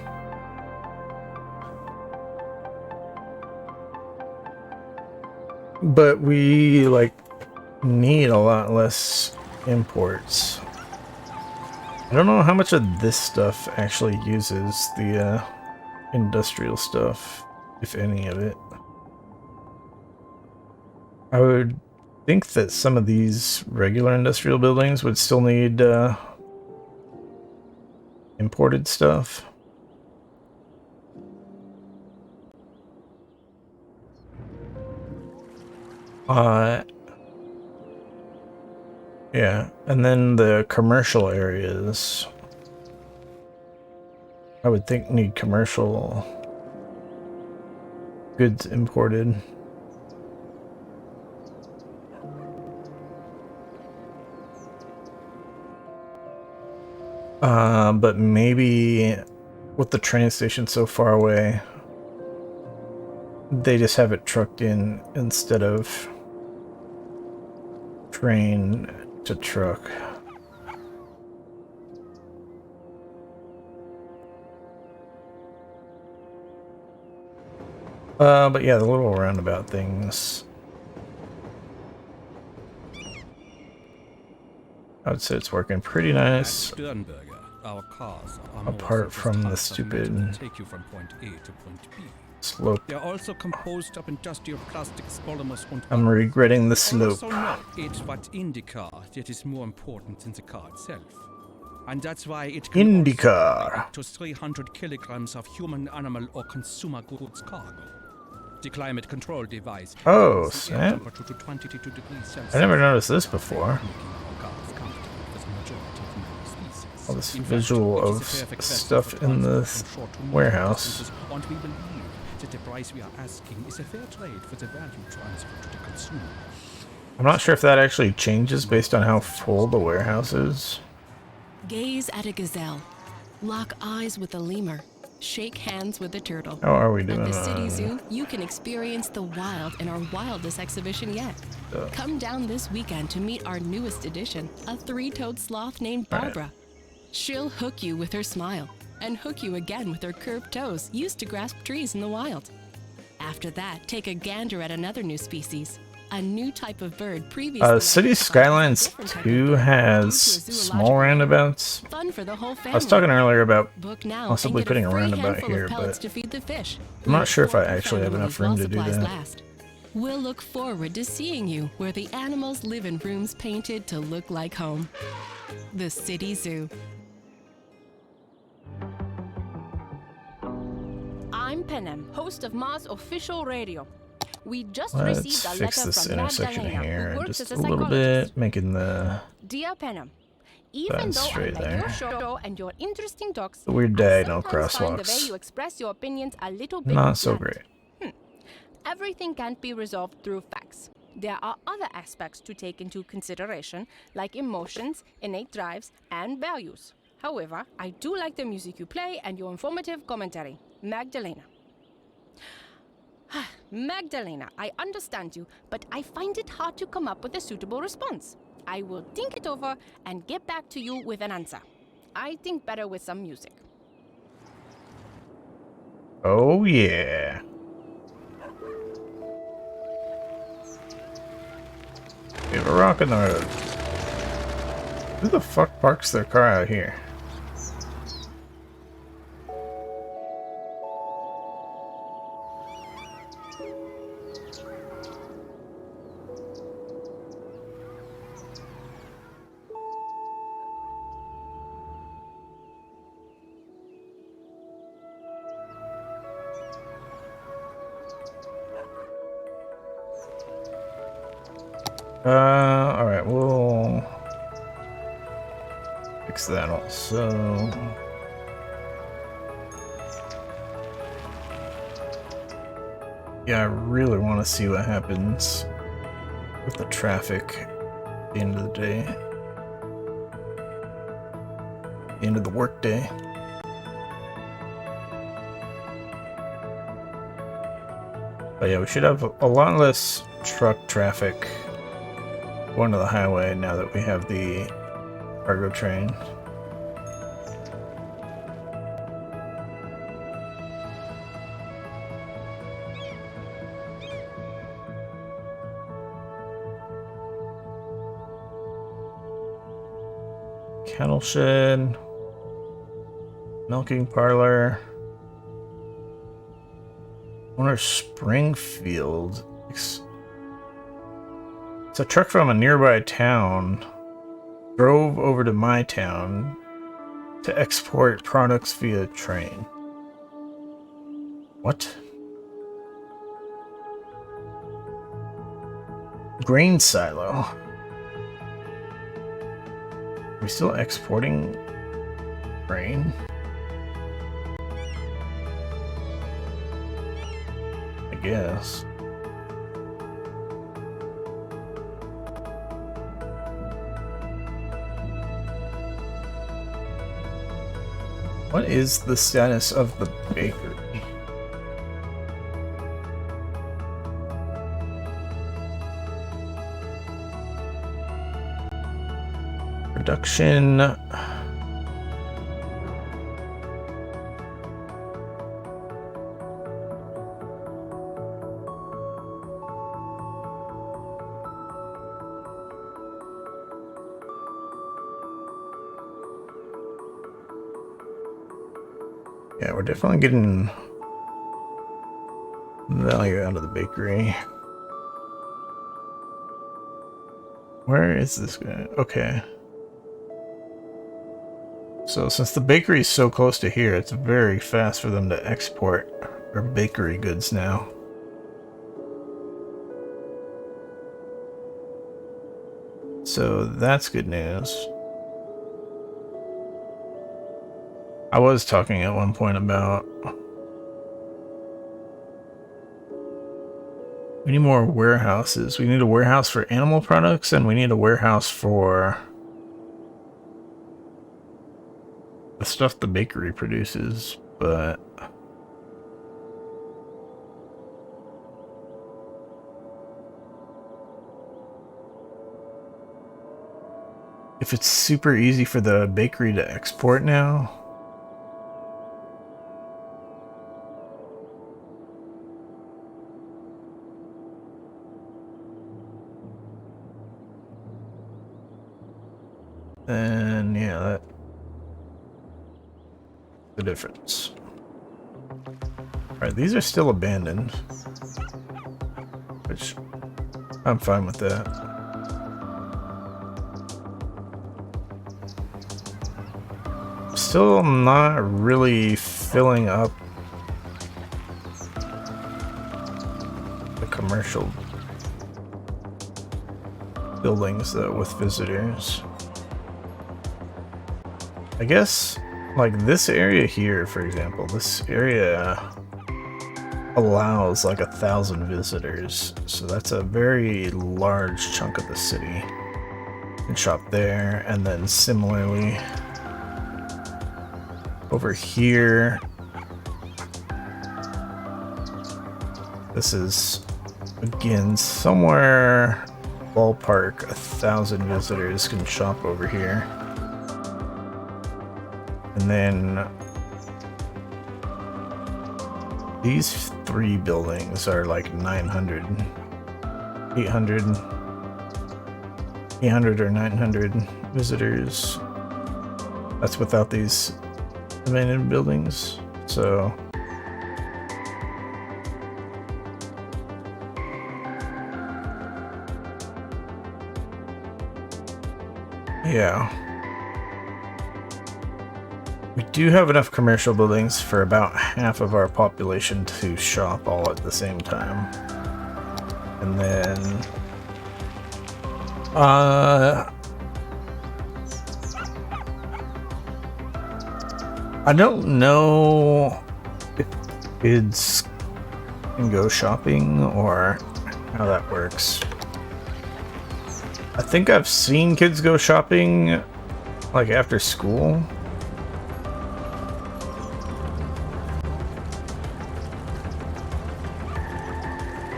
But we, like, need a lot less imports. I don't know how much of this stuff actually uses the industrial stuff, if any of it. I would think that some of these regular industrial buildings would still need imported stuff. Yeah, and then the commercial areas, I would think, need commercial goods imported. But maybe with the train station so far away, they just have it trucked in instead of train to truck. But yeah, the little roundabout things, I would say it's working pretty nice. Our cars are Apart from the stupid take you from point A to point B. Slope. They are also composed of industrial plastics, polymers, and I'm regretting the slope. Also know it's what in the car that is more important than the car itself. And that's why it can IndyCar. up to 300 kilograms of human, animal, or consumer goods cargo. The climate control device. Oh, raises the air snap. temperature to 22 degrees Celsius. I never noticed this before. Making our cars comfortable for the majority of known species. All this In fact, visual it is of a perfect vessel stuff for in the transport from short to long warehouse. distances, and we believe that the price we are asking is a fair trade for the value transfer to the consumer. I'm not sure if that actually changes based on how full the warehouse is. Gaze at a gazelle, lock eyes with a lemur, shake hands with a turtle. How are we At doing the City on Zoo, you can experience the wild in our wildest exhibition yet. Come down this weekend to meet our newest addition, a three-toed sloth named Barbara. She'll hook you with her smile and hook you again with her curved toes used to grasp trees in the wild. After that, take a gander at another new species, a new type of bird previously City identified as a Skylines different type of 2 bird has due to a small zoological roundabouts. Fun for the whole family. I was talking earlier about Book now possibly and get putting a free roundabout handful here, of pellets but to feed the fish. I'm not Look sure if I for actually have enough room while to do supplies that. last. We'll look forward to seeing you where the animals live in rooms painted to look like home. The City Zoo. I'm Penem, host of Mars Official Radio. We just Let's received a fix letter this from intersection Magdalena, here who works just as a a little psychologist. bit, making the Dear Penem, even That's though I straight like there. your show and your interesting talks, the weird I diagonal sometimes find the way crosswalks. you express your opinions a little bit Not so blunt. great. Everything can't be resolved through facts. There are other aspects to take into consideration, like emotions, innate drives, and values. However, I do like the music you play and your informative commentary. Magdalena. Magdalena, I understand you, but I find it hard to come up with a suitable response. I will think it over and get back to you with an answer. I think better with some music. Oh yeah. We have a rock in the road. Who the fuck parks their car out here? Alright, we'll fix that also. Yeah, I really want to see what happens with the traffic at the end of the day. The end of the workday. But yeah, we should have a lot less truck traffic going to the highway now that we have the cargo train. Cattle shed, milking parlor, owner Springfield. It's a truck from a nearby town drove over to my town to export products via train. What? Grain silo. Are we still exporting grain? I guess. What is the status of the bakery? Production. Yeah, we're definitely getting value out of the bakery. Where is this guy? Okay. So since the bakery is so close to here, it's very fast for them to export our bakery goods now. So that's good news. I was talking at one point about we need more warehouses. We need a warehouse for animal products and we need a warehouse for the stuff the bakery produces, but if it's super easy for the bakery to export now, then yeah, that's the difference. Alright, these are still abandoned, which I'm fine with that. Still not really filling up the commercial buildings though with visitors. I guess like this area here, for example, this area allows like 1,000 visitors, so that's a very large chunk of the city. You can shop there, and then similarly over here, this is again somewhere ballpark 1,000 visitors can shop over here. And then these three buildings are like 900, 800 or 900 visitors. That's without these abandoned buildings. So yeah. We do have enough commercial buildings for about half of our population to shop all at the same time. And then I don't know if kids can go shopping or how that works. I think I've seen kids go shopping like after school.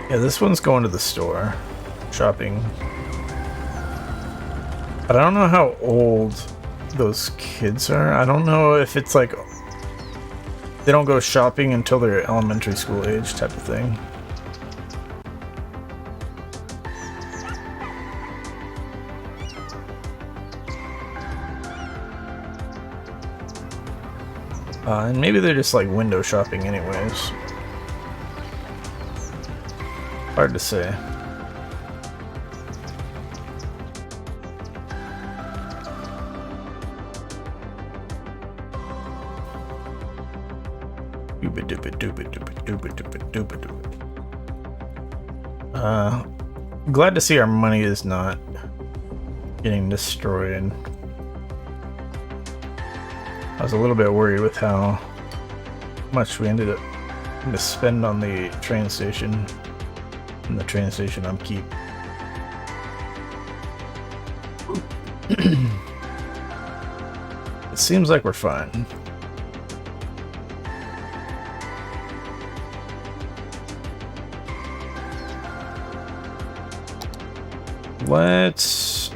Yeah, this one's going to the store, shopping. But I don't know how old those kids are. I don't know if it's like they don't go shopping until they're elementary school age type of thing. And maybe they're just like window shopping anyways. Hard to say. Glad to see our money is not getting destroyed. I was a little bit worried with how much we ended up having to spend on the train station and the train station upkeep. It seems like we're fine. Let's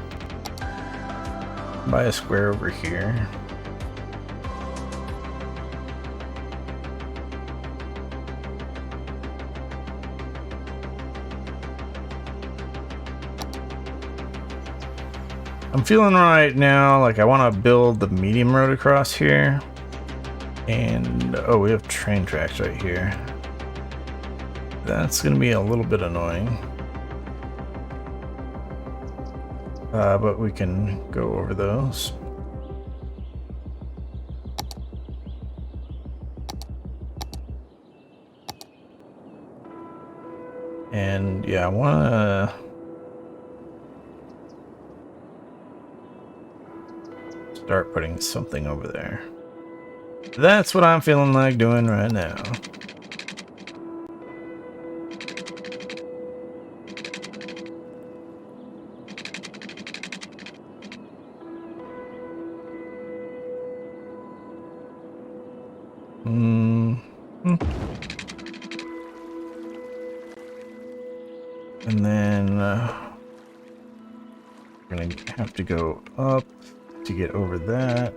buy a square over here. I'm feeling right now like I want to build the medium road across here. And oh, we have train tracks right here. That's going to be a little bit annoying. But we can go over those. And yeah, I want to start putting something over there. That's what I'm feeling like doing right now. And then we're gonna have to go up to get over that.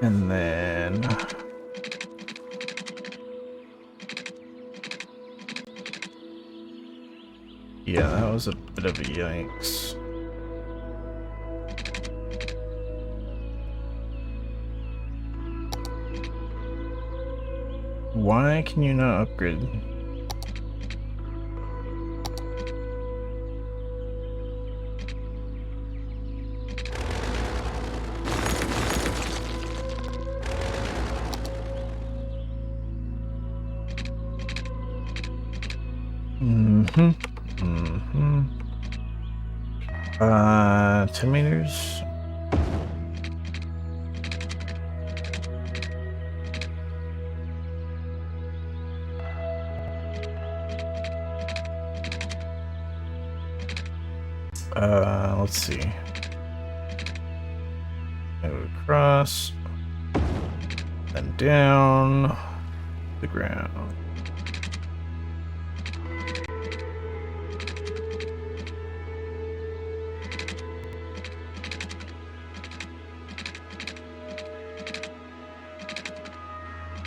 And then yeah, that was a bit of a yikes. Why can you not upgrade? Mm-hmm. Mm-hmm. 10 meters. Let's see. Go across, then down the ground.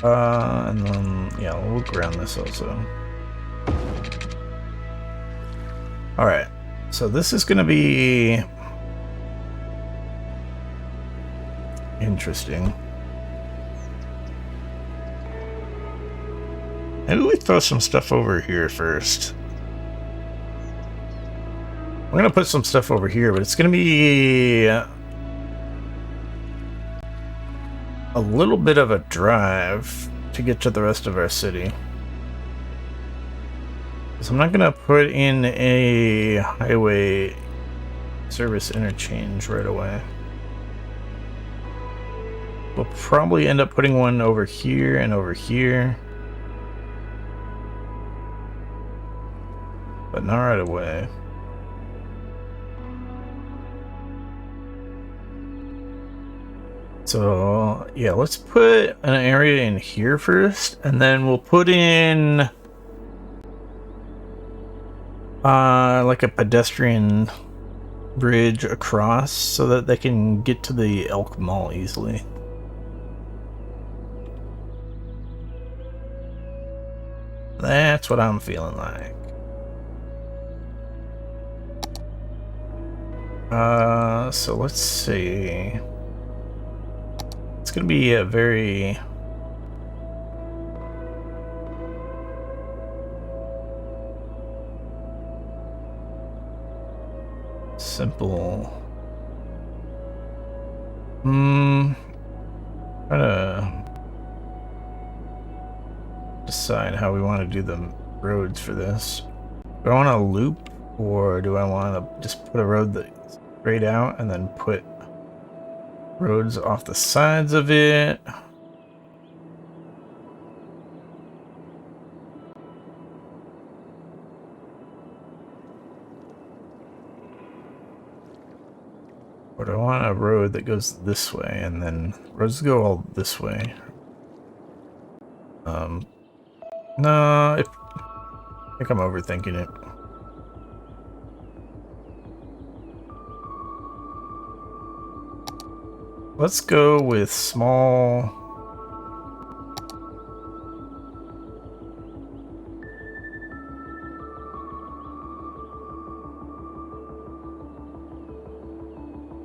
And then yeah, we'll ground this also. All right. So this is going to be interesting. Maybe we throw some stuff over here first. I'm going to put some stuff over here, but it's going to be a little bit of a drive to get to the rest of our city. So I'm not going to put in a highway service interchange right away. We'll probably end up putting one over here and over here. But not right away. So yeah, let's put an area in here first, and then we'll put in like a pedestrian bridge across so that they can get to the Elk Mall easily. That's what I'm feeling like. So let's see. It's gonna be a very simple. Try to decide how we want to do the roads for this. Do I want to loop, or do I want to just put a road that's straight out and then put roads off the sides of it? Or do I want a road that goes this way and then roads go all this way? No, I think I'm overthinking it. Let's go with small.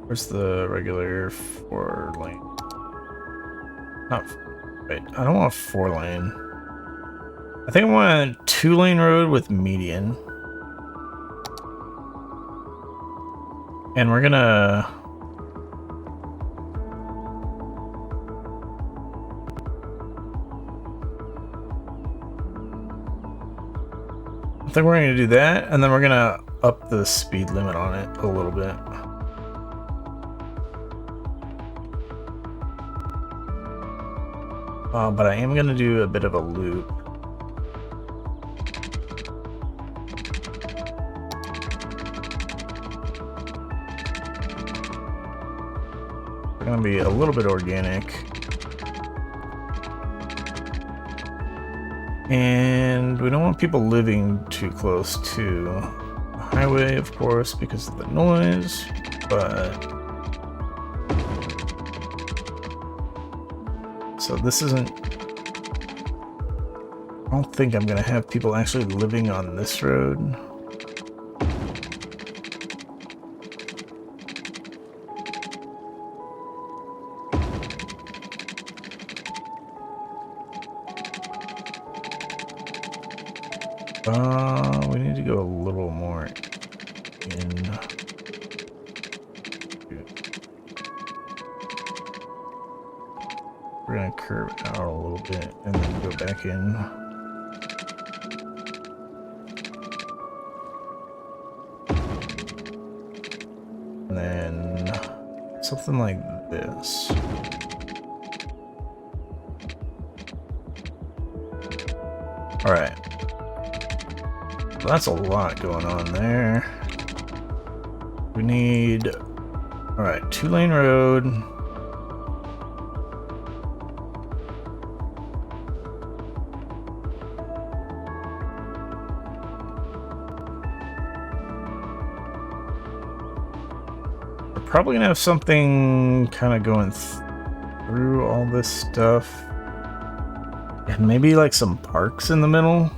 Where's the regular 4-lane? Not, wait, I don't want a 4-lane. I think I want a 2-lane road with median. And we're gonna I think we're gonna do that, and then we're gonna up the speed limit on it a little bit. But I am gonna do a bit of a loop. We're gonna be a little bit organic. And we don't want people living too close to the highway, of course, because of the noise, but... So this isn't... I don't think I'm gonna have people actually living on this road. We need to go a little more in. We're gonna curve out a little bit and then go back in. And then something like this. All right. That's a lot going on there. We need, all right, 2-lane road. We're probably gonna have something kind of going through all this stuff. And maybe like some parks in the middle.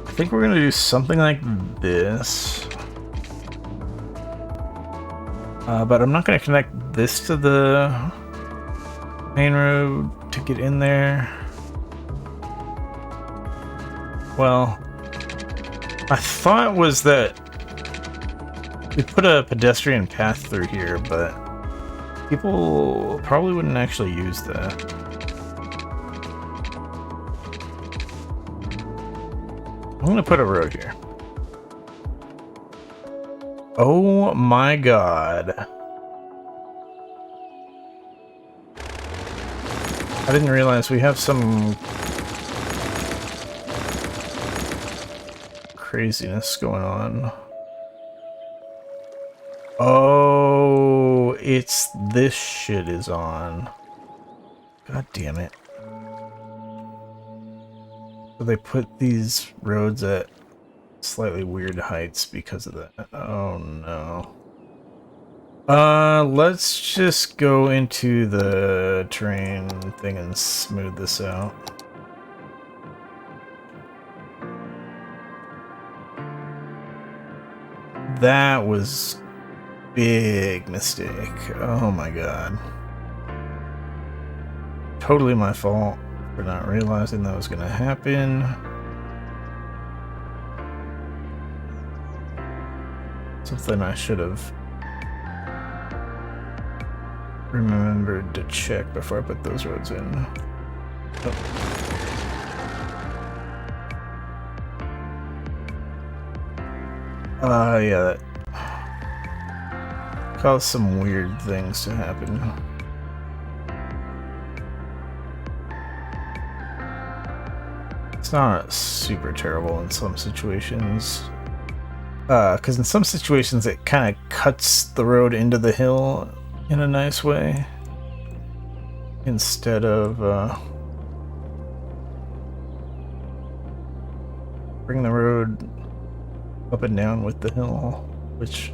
I think we're gonna do something like this, but I'm not gonna connect this to the main road to get in there. Well, my thought was that we put a pedestrian path through here, but people probably wouldn't actually use that. I'm gonna put a road here. Oh my god. I didn't realize we have some craziness going on. Oh, it's this shit is on. God damn it. So they put these roads at slightly weird heights because of that. Oh no. Let's just go into the terrain thing and smooth this out. That was big mistake. Oh my god. Totally my fault for not realizing that was gonna happen. Something I should have remembered to check before I put those roads in. Oh. Yeah, that caused some weird things to happen. It's not super terrible in some situations. Because in some situations it kind of cuts the road into the hill in a nice way. Instead of bring the road up and down with the hill, which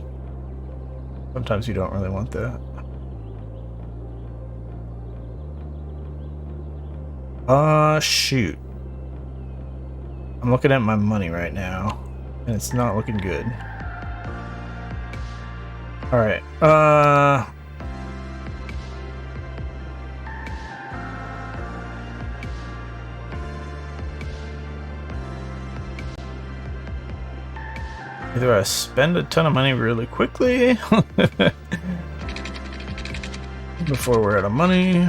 sometimes you don't really want that. Shoot. I'm looking at my money right now, and it's not looking good. Alright, either I spend a ton of money really quickly before we're out of money.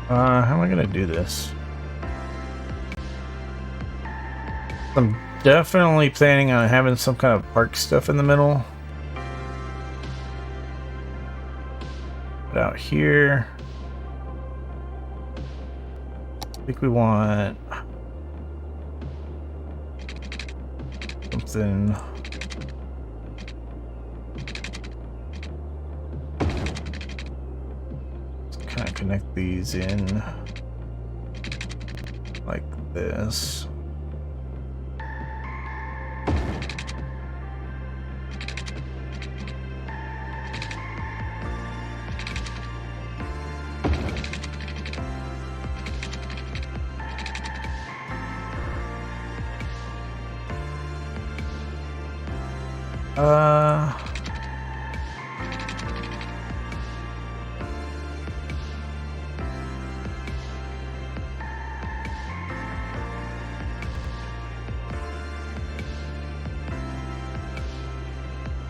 How am I gonna do this? I'm definitely planning on having some kind of park stuff in the middle. But out here, I think we want something. Kind of connect these in like this.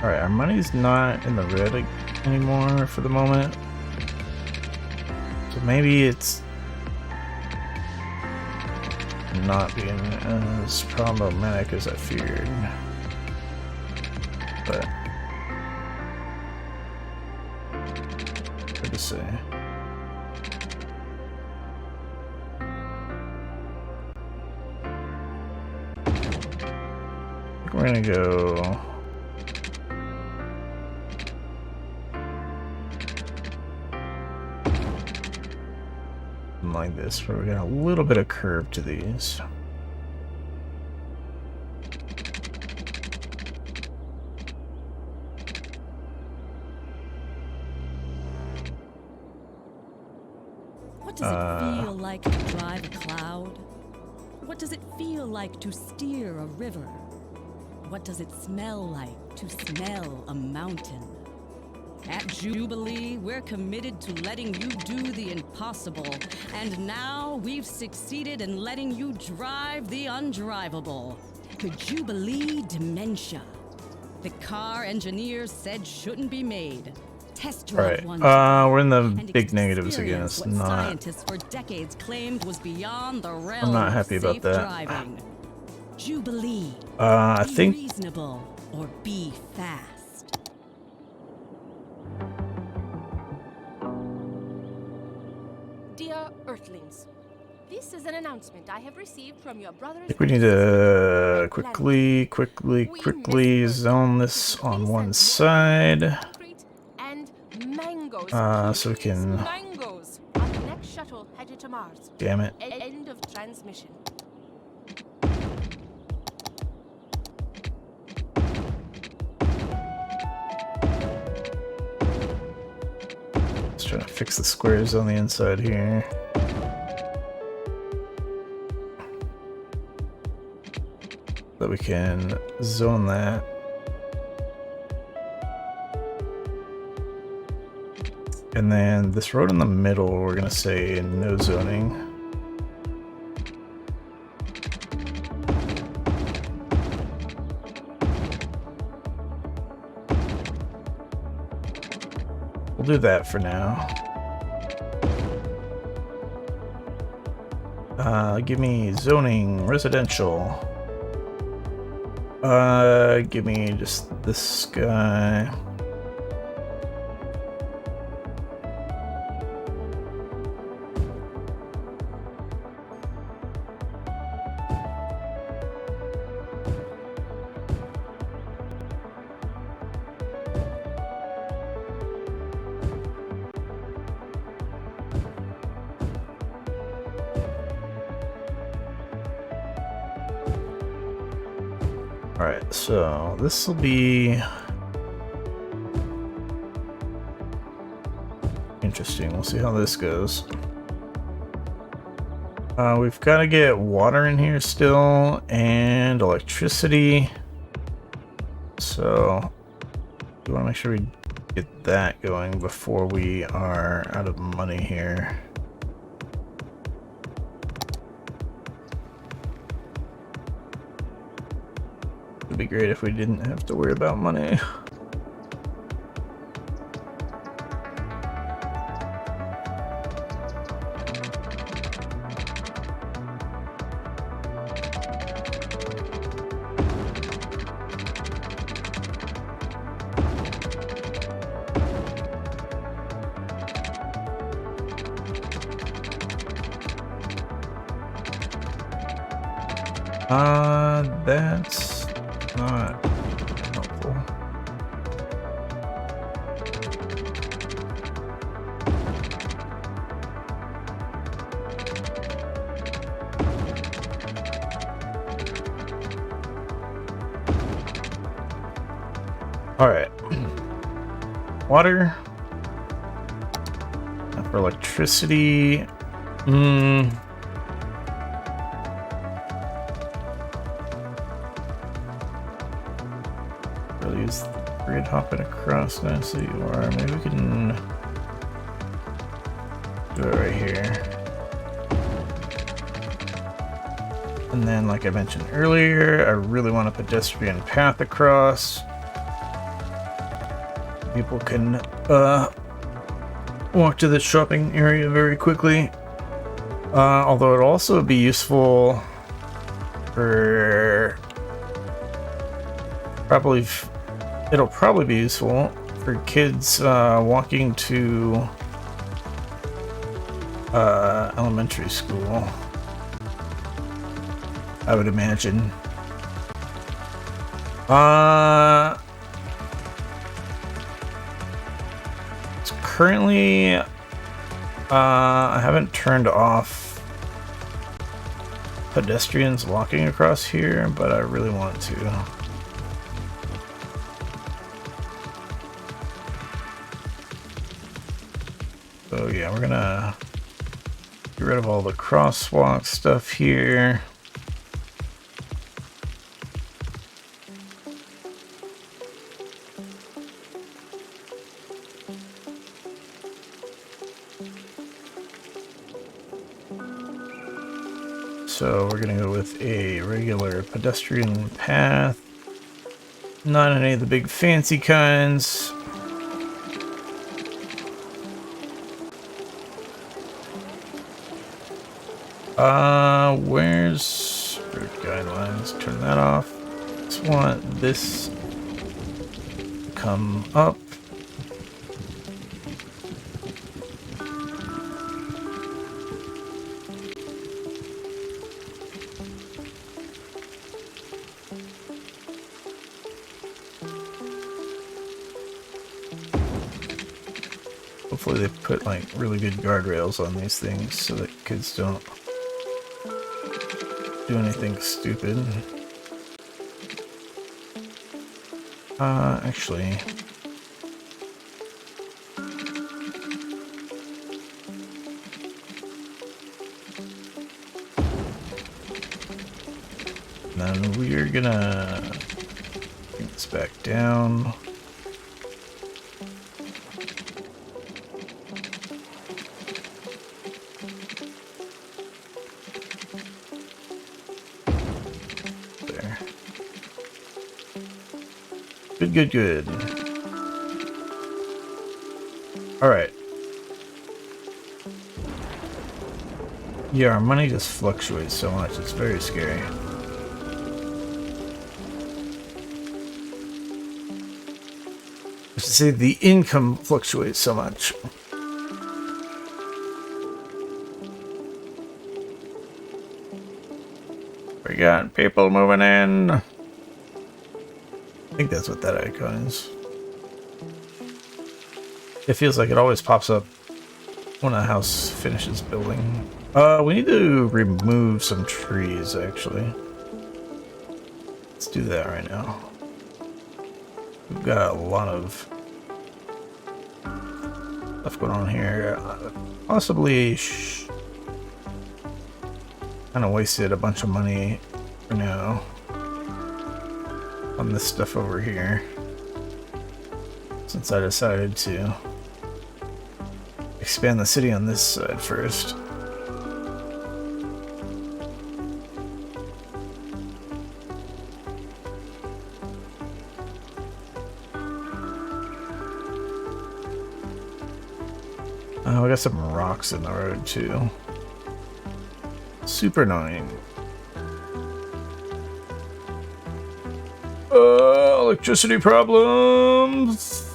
Alright, our money's not in the red anymore for the moment. So maybe it's not being as problematic as I feared. But hard to say. I think we're gonna go like this, where we got a little bit of curve to these. What does it feel like to drive a cloud? What does it feel like to steer a river? What does it smell like to smell a mountain? At Jubilee, we're committed to letting you do the impossible, and now we've succeeded in letting you drive the undrivable. The Jubilee Dementia. The car engineers said shouldn't be made. test Right. drive one. We're in the and big negatives again. experience It's what not. scientists for decades claimed was beyond the realm not of happy about safe that. driving. Jubilee. I Be think. reasonable or be fast. Dear Earthlings, this is an announcement I have received from your brothers. I think we need to quickly zone this on one side. And mangoes. So we please, can. mangoes on the next shuttle headed to Mars. Damn it. End of transmission. Just trying to fix the squares on the inside here. That we can zone that. And then this road in the middle, we're gonna say no zoning. We'll do that for now. Give me zoning residential. Give me just this guy. Alright, so this will be interesting. We'll see how this goes. We've got to get water in here still and electricity. So we want to make sure we get that going before we are out of money here. It'd be great if we didn't have to worry about money. That's not helpful. All right. Water. Now for electricity. Really use the grid hopping across now, so you are. Maybe we can do it right here. And then, like I mentioned earlier, I really want a pedestrian path across. People can walk to the shopping area very quickly. Although it'll also be useful for it'll probably be useful for kids walking to elementary school, I would imagine. Currently, I haven't turned off pedestrians walking across here, but I really want to. So yeah, we're gonna get rid of all the crosswalk stuff here. So we're gonna go with a regular pedestrian path, not any of the big fancy kinds. Where's road guidelines? Turn that off. Just want this to come up. Hopefully they put like really good guardrails on these things so that kids don't do anything stupid. Actually, then we're gonna bring this back down. Good. Alright. Yeah, our money just fluctuates so much, it's very scary. I should say the income fluctuates so much. We got people moving in. I think that's what that icon is. It feels like it always pops up when a house finishes building. We need to remove some trees, actually. Let's do that right now. We've got a lot of stuff going on here. Possibly kind of wasted a bunch of money for now on this stuff over here, since I decided to expand the city on this side first. Oh, we got some rocks in the road too. Super annoying. Electricity problems.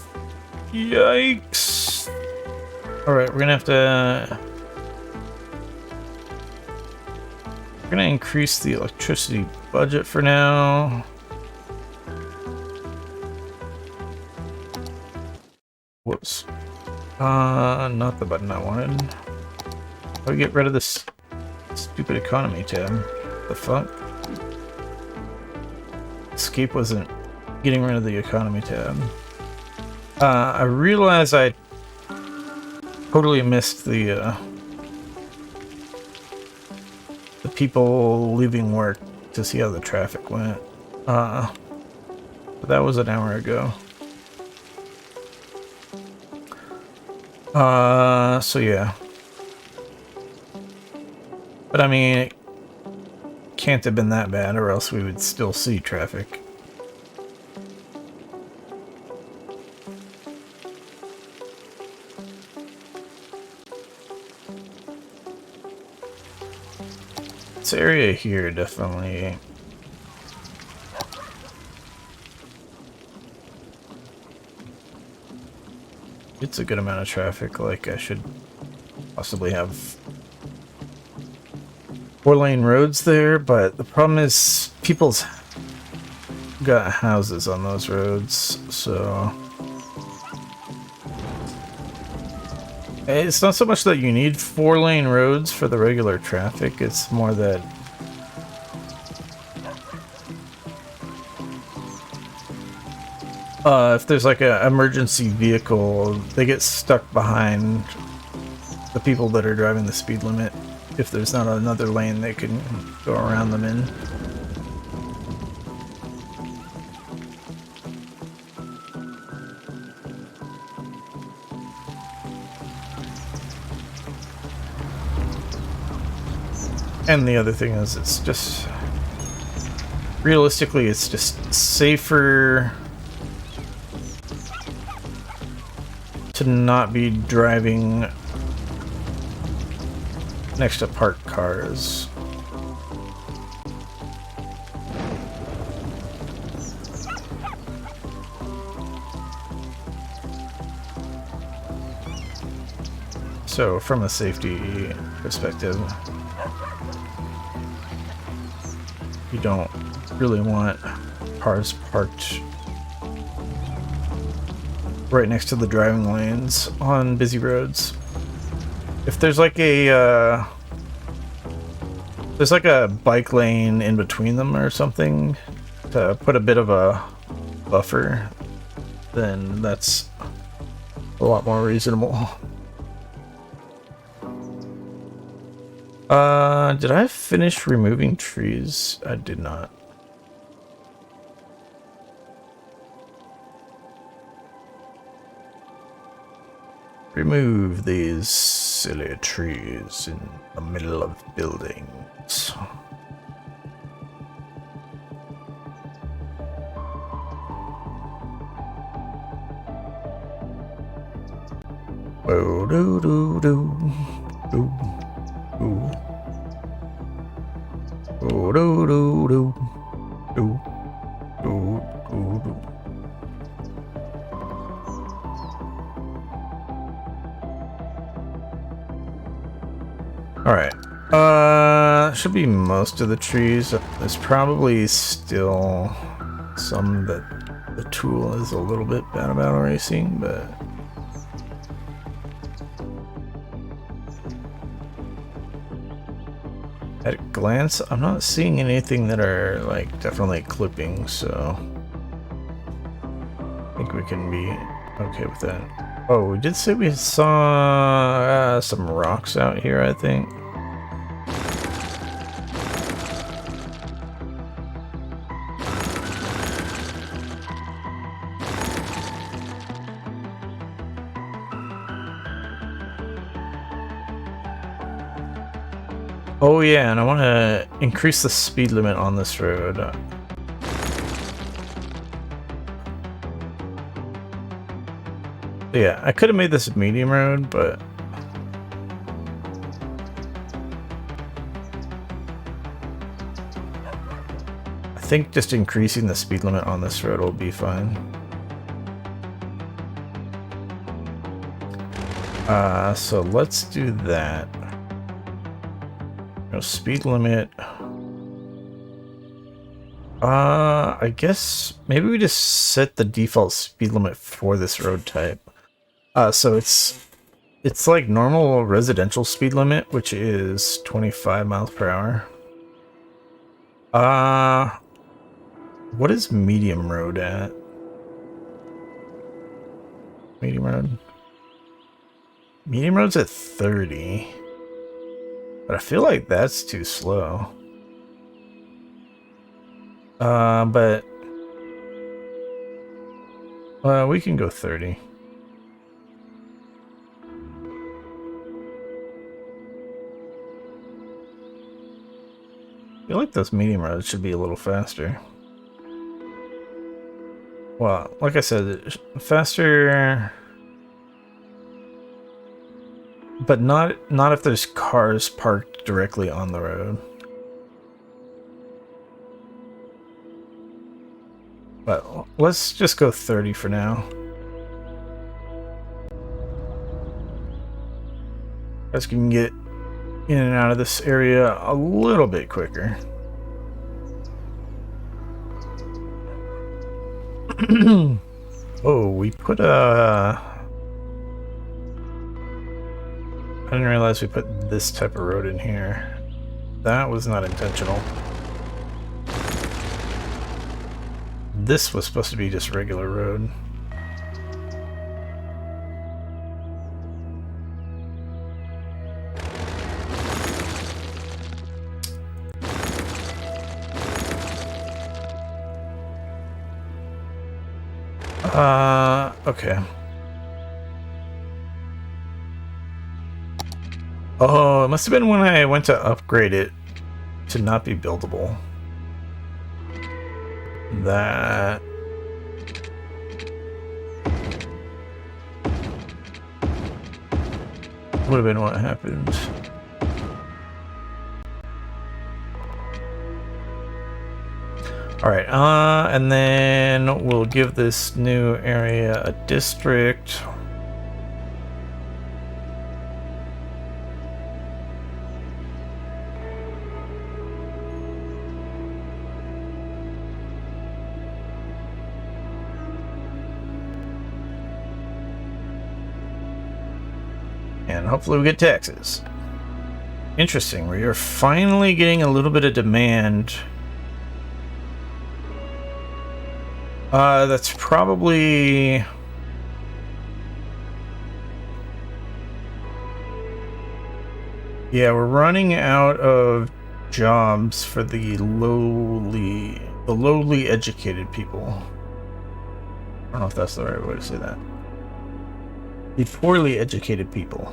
Yikes. Alright, we're gonna increase the electricity budget for now. Whoops. Not the button I wanted. How do we get rid of this stupid economy tab? The fuck? Escape wasn't getting rid of the economy tab. I realized I totally missed the people leaving work to see how the traffic went. But that was an hour ago. So yeah. But I mean, it can't have been that bad, or else we would still see traffic. This area here definitely it's a good amount of traffic. Like, I should possibly have 4-lane roads there, but the problem is people's got houses on those roads, so it's not so much that you need 4-lane roads for the regular traffic, it's more that if there's like an emergency vehicle, they get stuck behind the people that are driving the speed limit. If there's not another lane they can go around them in. And the other thing is, it's just realistically, it's just safer to not be driving next to parked cars. So from a safety perspective, you don't really want cars parked right next to the driving lanes on busy roads. If there's like a bike lane in between them or something to put a bit of a buffer, then that's a lot more reasonable. Did I finish removing trees? I did not. Remove these silly trees in the middle of buildings. Oh, do do do do do. Oh, do do do do do do do. Alright, should be most of the trees. There's probably still some that the tool is a little bit bad about erasing, but at a glance, I'm not seeing anything that are like definitely clipping, so I think we can be okay with that. Oh, we did say we saw some rocks out here, I think. Oh yeah, and I want to increase the speed limit on this road. Yeah, I could have made this a medium road, but I think just increasing the speed limit on this road will be fine. So let's do that. No speed limit. I guess maybe we just set the default speed limit for this road type. So it's like normal residential speed limit, which is 25 miles per hour. What is medium road at? Medium road? Medium road's at 30. But I feel like that's too slow. But we can go 30. I feel like those medium roads should be a little faster. Well, like I said, faster, but not if there's cars parked directly on the road. But let's just go 30 for now. Guys can get in and out of this area a little bit quicker. Oh, we put a... I didn't realize we put this type of road in here. That was not intentional. This was supposed to be just regular road. Okay. Oh, it must have been when I went to upgrade it to not be buildable. That would have been what happened. Alright, and then we'll give this new area a district. And hopefully we get taxes. Interesting, we are finally getting a little bit of demand. That's probably... Yeah, we're running out of jobs for the lowly educated people. I don't know if that's the right way to say that. The poorly educated people.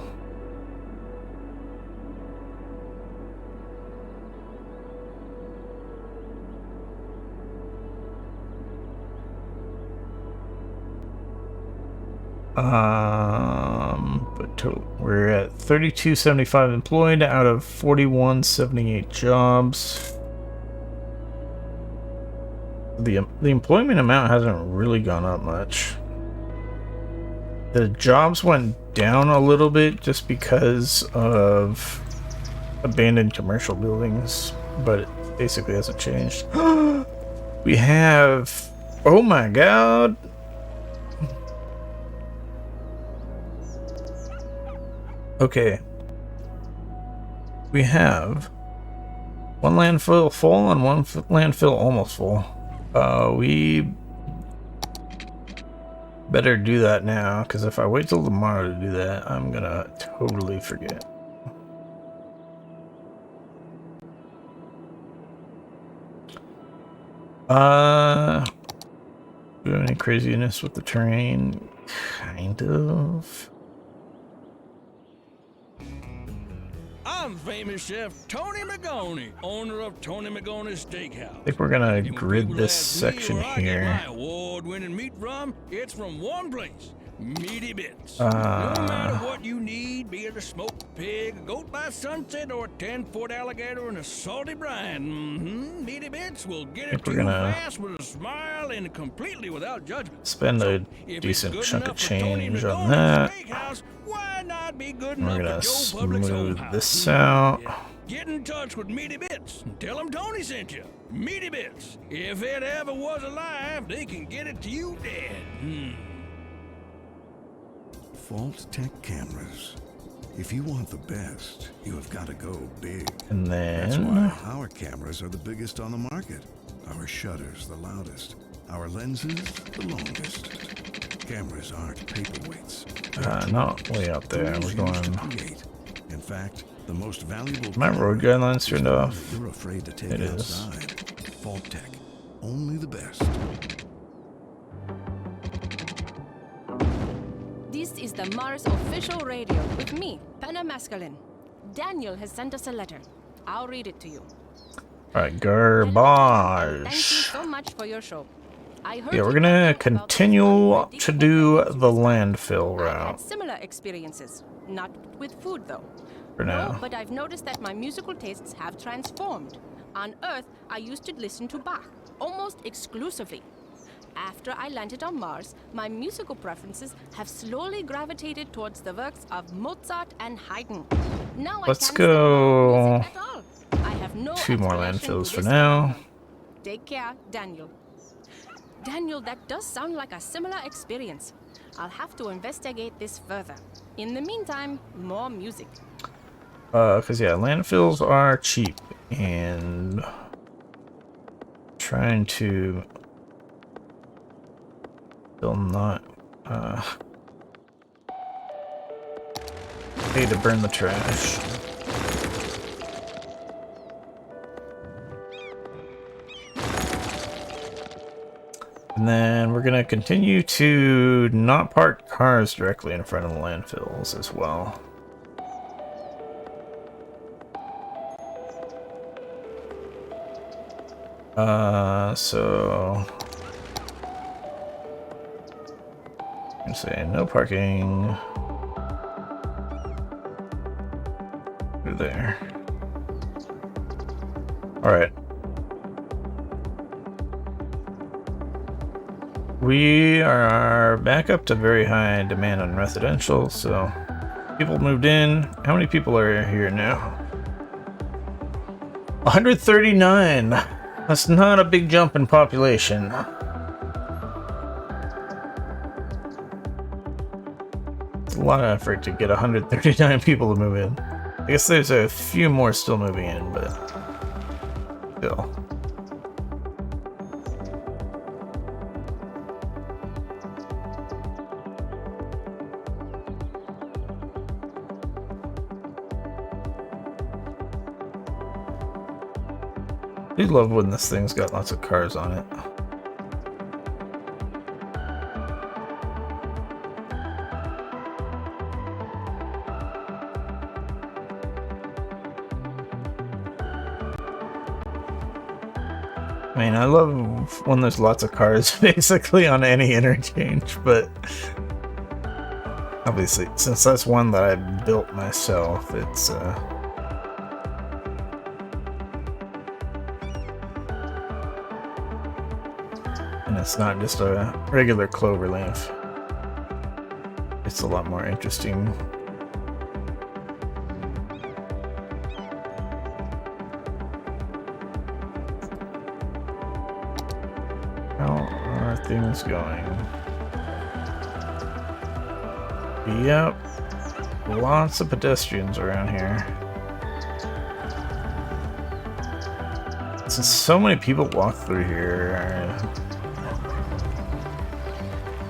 But total, we're at 3275 employed out of 4178 jobs. The employment amount hasn't really gone up much. The jobs went down a little bit just because of abandoned commercial buildings, but it basically hasn't changed. We have, oh my god. Okay. We have one landfill full and one landfill almost full. We better do that now, because if I wait till tomorrow to do that, I'm gonna totally forget. Do any craziness with the terrain? Kind of. I'm famous chef Tony Magoni, owner of Tony Magoni's Steakhouse. I think we're gonna grid this section here. My award-winning meat from, it's from one place, Meaty Bits. No matter what you need, be it a smoked pig, a goat by sunset, or a 10-foot alligator in a salty brine, Meaty Bits will get it to you fast with a smile and completely without judgment. Spend a decent chunk of change on that. Why not be good We're enough gonna for Joe Public's own smooth house? this out. Get in touch with Meaty Bits and tell them Tony sent you. Meaty Bits. If it ever was alive, they can get it to you dead. Fault Tech cameras. If you want the best, you have got to go big. And That's then why our cameras are the biggest on the market. Our shutters the loudest. Our lenses the longest. Cameras aren't paperweights. not way out there. We're going. In fact, the most valuable. My road guidelines turned off. You're afraid to take It is. outside. Fault Tech. Only the best. This is the Mars official radio with me, Penna Masculine. Daniel has sent us a letter. I'll read it to you. Alright, Thank garbage. you so much for your show. I heard Yeah, we're you gonna talking about continue those to do ridiculous the uses. landfill I've had route similar experiences, not with food though. for No, now. but I've noticed that my musical tastes have transformed. On Earth, I used to listen to Bach almost exclusively. After I landed on Mars, my musical preferences have slowly gravitated towards the works of Mozart and Haydn. Now Let's I can't go stand music at all. I have no 2 more explanation to landfills for this now. phenomenon. Take care, Daniel. Daniel, that does sound like a similar experience. I'll have to investigate this further. In the meantime, more music. Cause yeah, landfills are cheap and trying to still not pay to burn the trash. And then we're gonna continue to not park cars directly in front of the landfills as well. So I'm gonna say no parking through there. All right. We are back up to very high demand on residential, so people moved in. How many people are here now? 139. That's not a big jump in population. It's a lot of effort to get 139 people to move in. I guess there's a few more still moving in, but still. I do love when this thing's got lots of cars on it. I mean, I love when there's lots of cars basically on any interchange, but obviously, since that's one that I built myself, it's and it's not just a regular clover leaf. It's a lot more interesting. How are things going? Yep. Lots of pedestrians around here. Since so many people walk through here,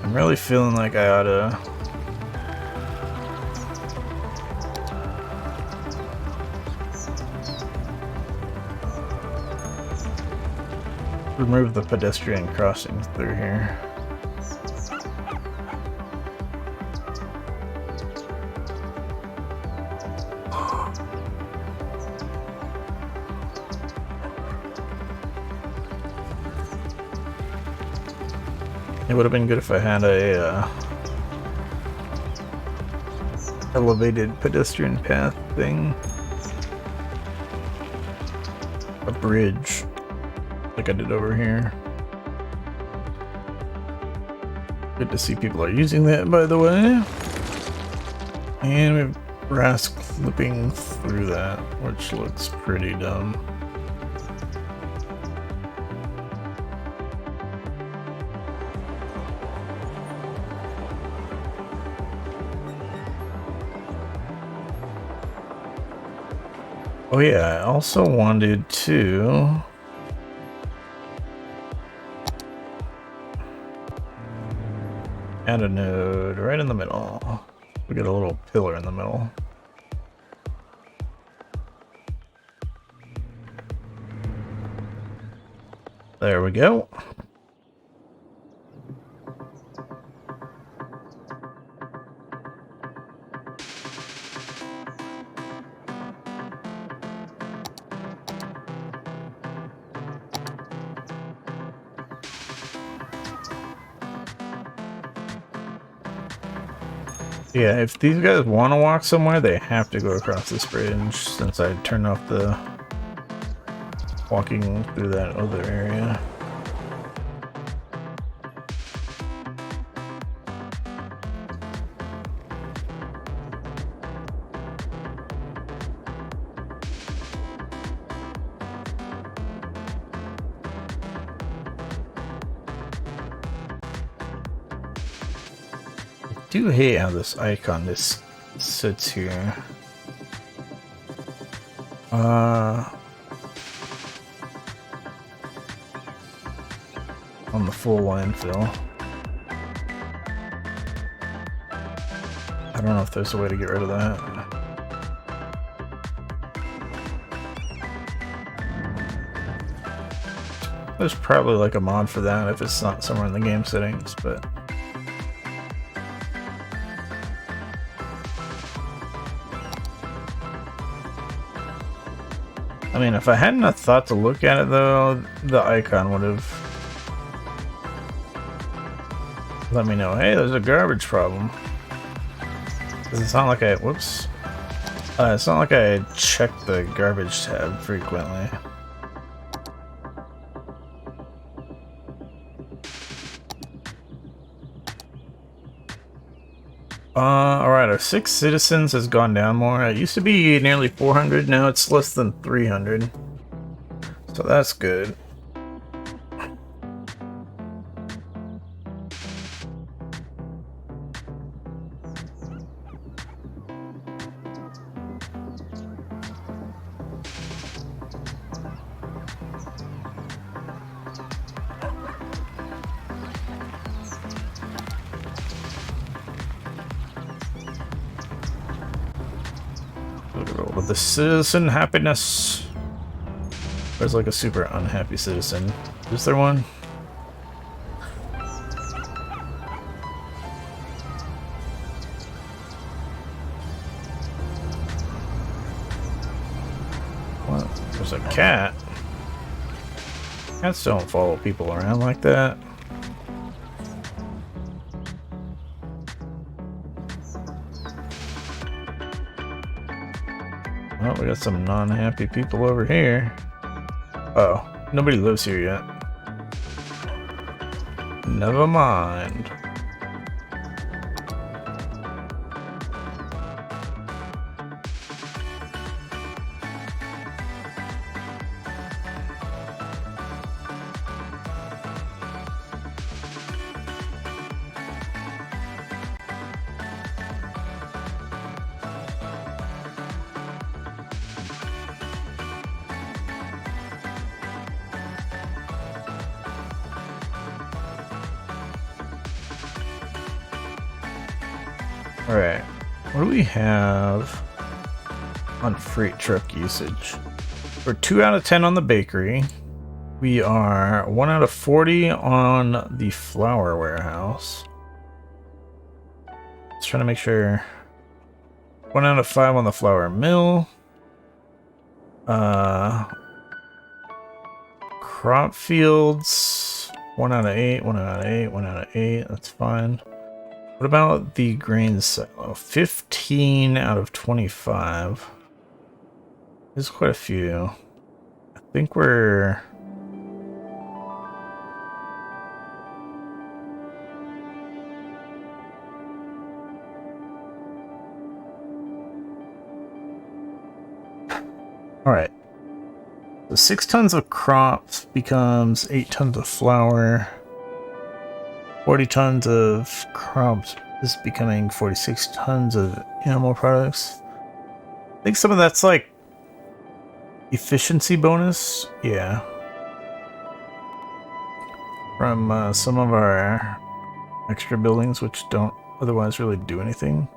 I'm really feeling like I ought to remove the pedestrian crossings through here. It would have been good if I had a elevated pedestrian path thing. A bridge, like I did over here. Good to see people are using that, by the way. And we have grass clipping through that, which looks pretty dumb. Oh yeah, I also wanted to add a node right in the middle. We got a little pillar in the middle. There we go. Yeah, if these guys want to walk somewhere, they have to go across this bridge, since I turned off the walking through that other area. I do hate how this icon just sits here. On the full landfill. I don't know if there's a way to get rid of that. There's probably like a mod for that if it's not somewhere in the game settings, but I mean, if I hadn't have thought to look at it though, the icon would have let me know, hey, there's a garbage problem. Because it's not like I, whoops. It's not like I check the garbage tab frequently. Alright, our 6 citizens has gone down more. It used to be nearly 400, now it's less than 300. So that's good. With the citizen happiness. There's like a super unhappy citizen. Is there one? What? There's a cat. Cats don't follow people around like that. Well, we got some non-happy people over here. Oh, nobody lives here yet. Never mind. Alright, what do we have on freight truck usage? We're 2 out of 10 on the bakery. We are 1 out of 40 on the flour warehouse. Let's try to make sure. 1 out of 5 on the flour mill. Crop fields. 1 out of 8, 1 out of 8, 1 out of 8. That's fine. What about the grain silo? 15 out of 25. There's quite a few. I think we're... Alright. So 6 tons of crops becomes 8 tons of flour. 40 tons of crops is becoming 46 tons of animal products. I think some of that's like efficiency bonus. Yeah. From some of our extra buildings, which don't otherwise really do anything.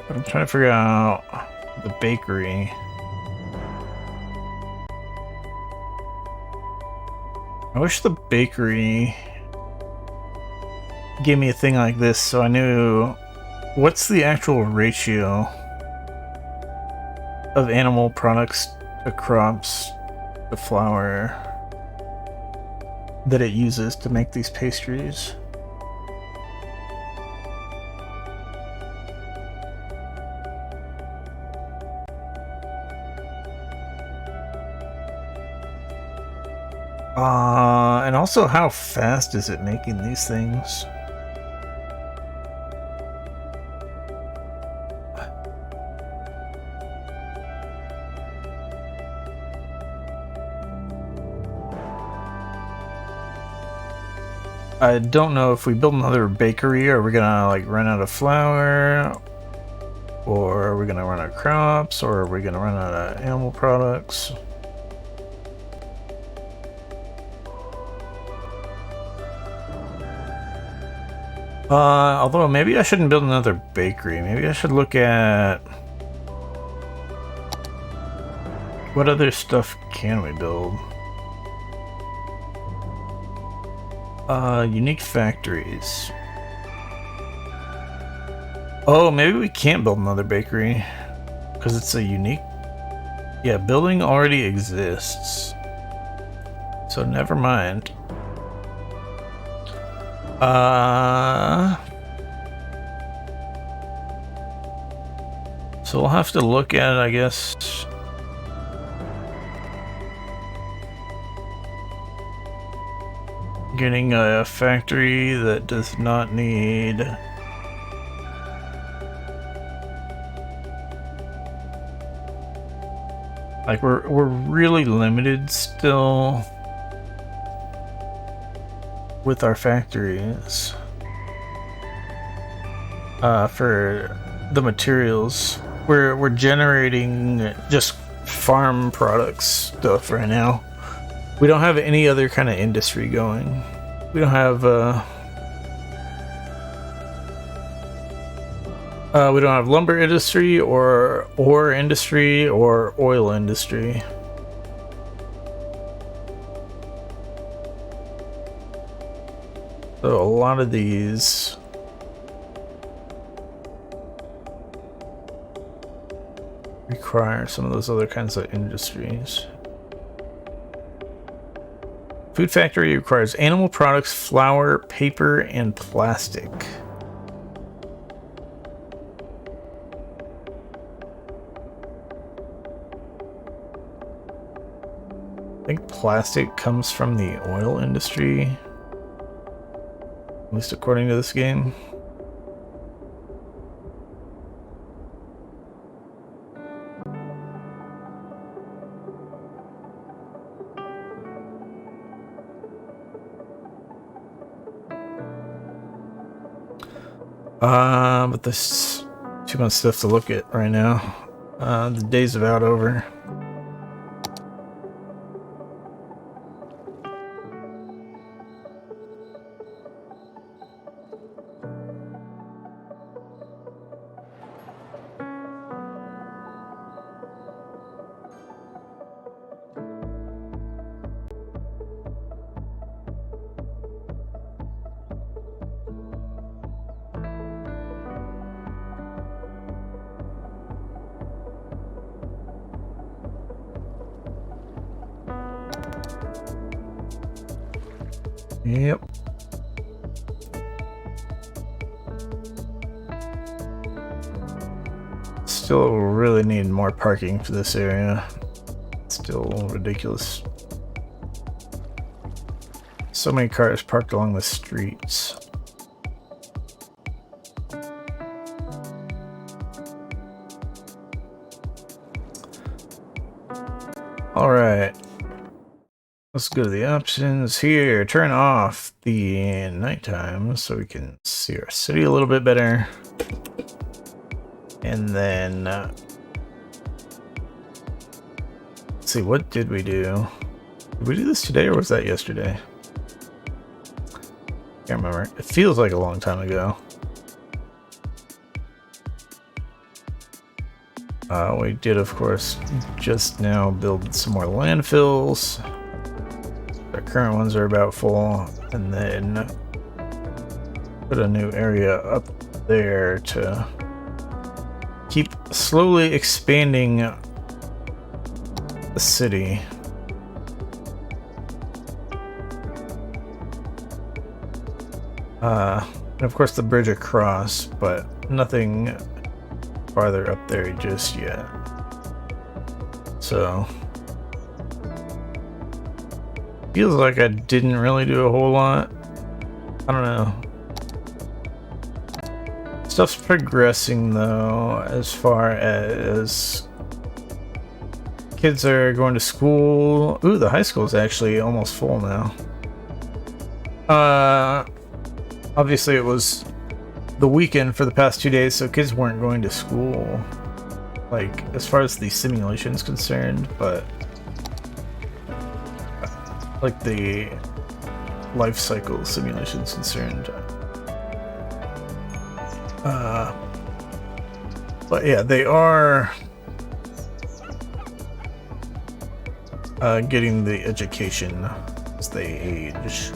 But I'm trying to figure out the bakery. I wish the bakery gave me a thing like this so I knew what's the actual ratio of animal products to crops to flour that it uses to make these pastries. And also, how fast is it making these things? I don't know if we build another bakery, are we gonna like run out of flour? Or are we gonna run out of crops? Or are we gonna run out of animal products? Although maybe I shouldn't build another bakery. Maybe I should look at what other stuff can we build. Unique factories. Oh, maybe we can't build another bakery because it's a unique. Yeah, building already exists. So never mind. So we'll have to look at it, I guess. Getting a factory that does not need like we're really limited still with our factories for the materials. We're generating just farm products stuff right now. We don't have any other kind of industry going. We don't have lumber industry or ore industry or oil industry. So a lot of these require some of those other kinds of industries. Food factory requires animal products, flour, paper, and plastic. I think plastic comes from the oil industry, at least according to this game. But there's too much stuff to look at right now. The day's about over. Yep. Still really need more parking for this area. Still ridiculous. So many cars parked along the streets. All right. Let's go to the options here. Turn off the nighttime so we can see our city a little bit better. And then let's see, what did we do? Did we do this today or was that yesterday? Can't remember. It feels like a long time ago. We did, of course, just now build some more landfills. The current ones are about full, and then put a new area up there to keep slowly expanding the city. And of course the bridge across, but nothing farther up there just yet. So feels like I didn't really do a whole lot. I don't know. Stuff's progressing though, as far as kids are going to school. Ooh, the high school is actually almost full now. Obviously it was the weekend for the past 2 days, so kids weren't going to school, like, as far as the simulation is concerned, but like the life cycle simulation is concerned. But yeah, they are getting the education as they age.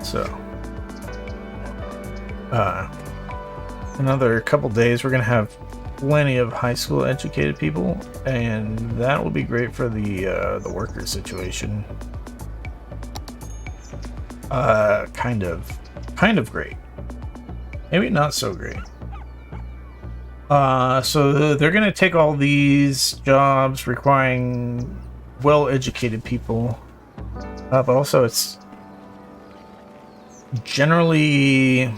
So another couple days we're gonna have plenty of high school educated people, and that will be great for the worker situation. Kind of great. Maybe not so great. So they're gonna take all these jobs requiring well-educated people. But also it's generally,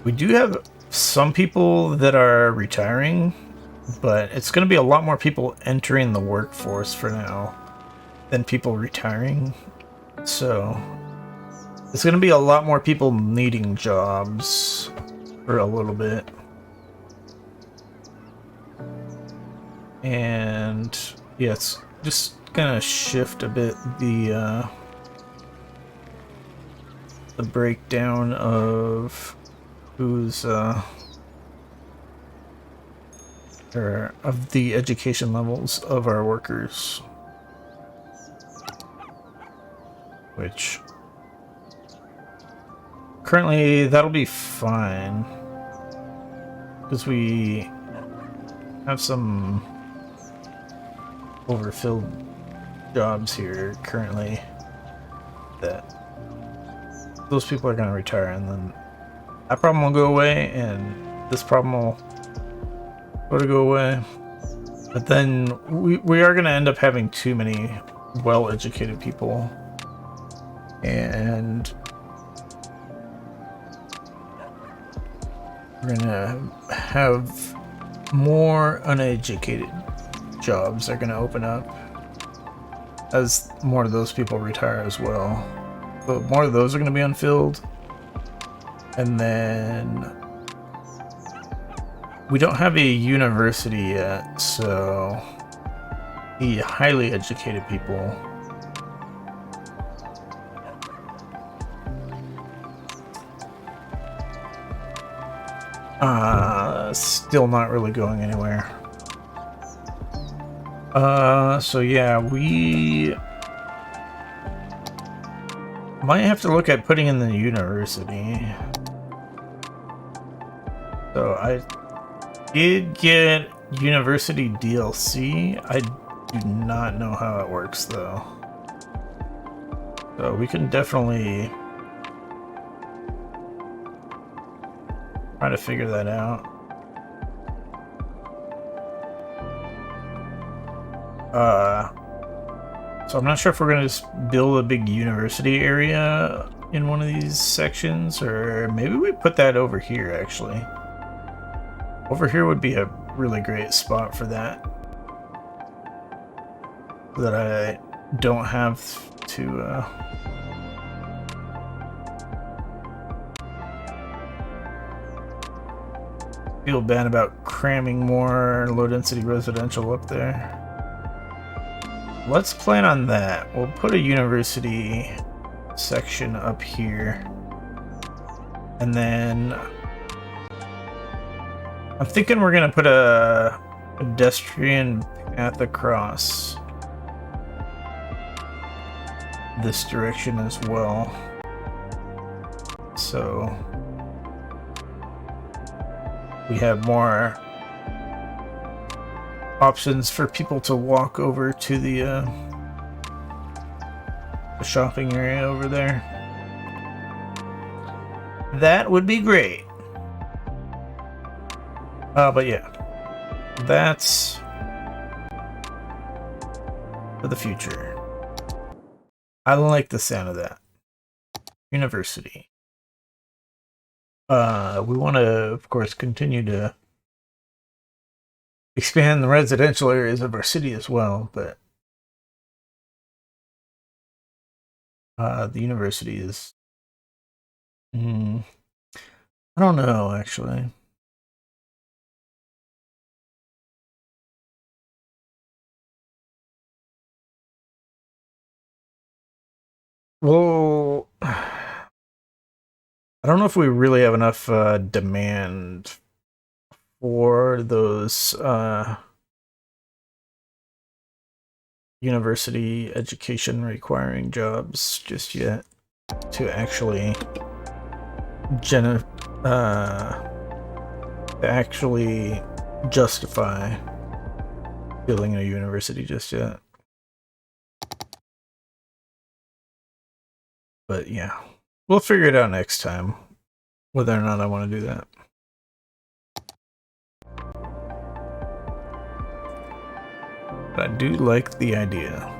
we do have some people that are retiring, but it's going to be a lot more people entering the workforce for now than people retiring. So it's going to be a lot more people needing jobs for a little bit. And yeah, it's just gonna shift a bit the breakdown of who's or of the education levels of our workers, which currently that'll be fine because we have some overfilled jobs here currently that those people are going to retire, and then that problem will go away and this problem will go away. But then we are going to end up having too many well-educated people, and we're going to have more uneducated jobs are going to open up as more of those people retire as well. But more of those are going to be unfilled. And then we don't have a university yet, so the highly educated people still not really going anywhere. So yeah, we might have to look at putting in the university. So I did get university DLC. I do not know how it works though. So we can definitely try to figure that out. So I'm not sure if we're gonna just build a big university area in one of these sections, or maybe we put that over here actually. Over here would be a really great spot for that. So that I don't have to feel bad about cramming more low-density residential up there. Let's plan on that. We'll put a university section up here. And then I'm thinking we're gonna put a pedestrian path across this direction as well. So we have more options for people to walk over to the shopping area over there. That would be great. But yeah, that's for the future. I like the sound of that. University. We want to, of course, continue to expand the residential areas of our city as well, but the university is... I don't know, actually. Well, I don't know if we really have enough demand for those university education requiring jobs just yet to actually justify building a university just yet. But yeah, we'll figure it out next time whether or not I want to do that. But I do like the idea.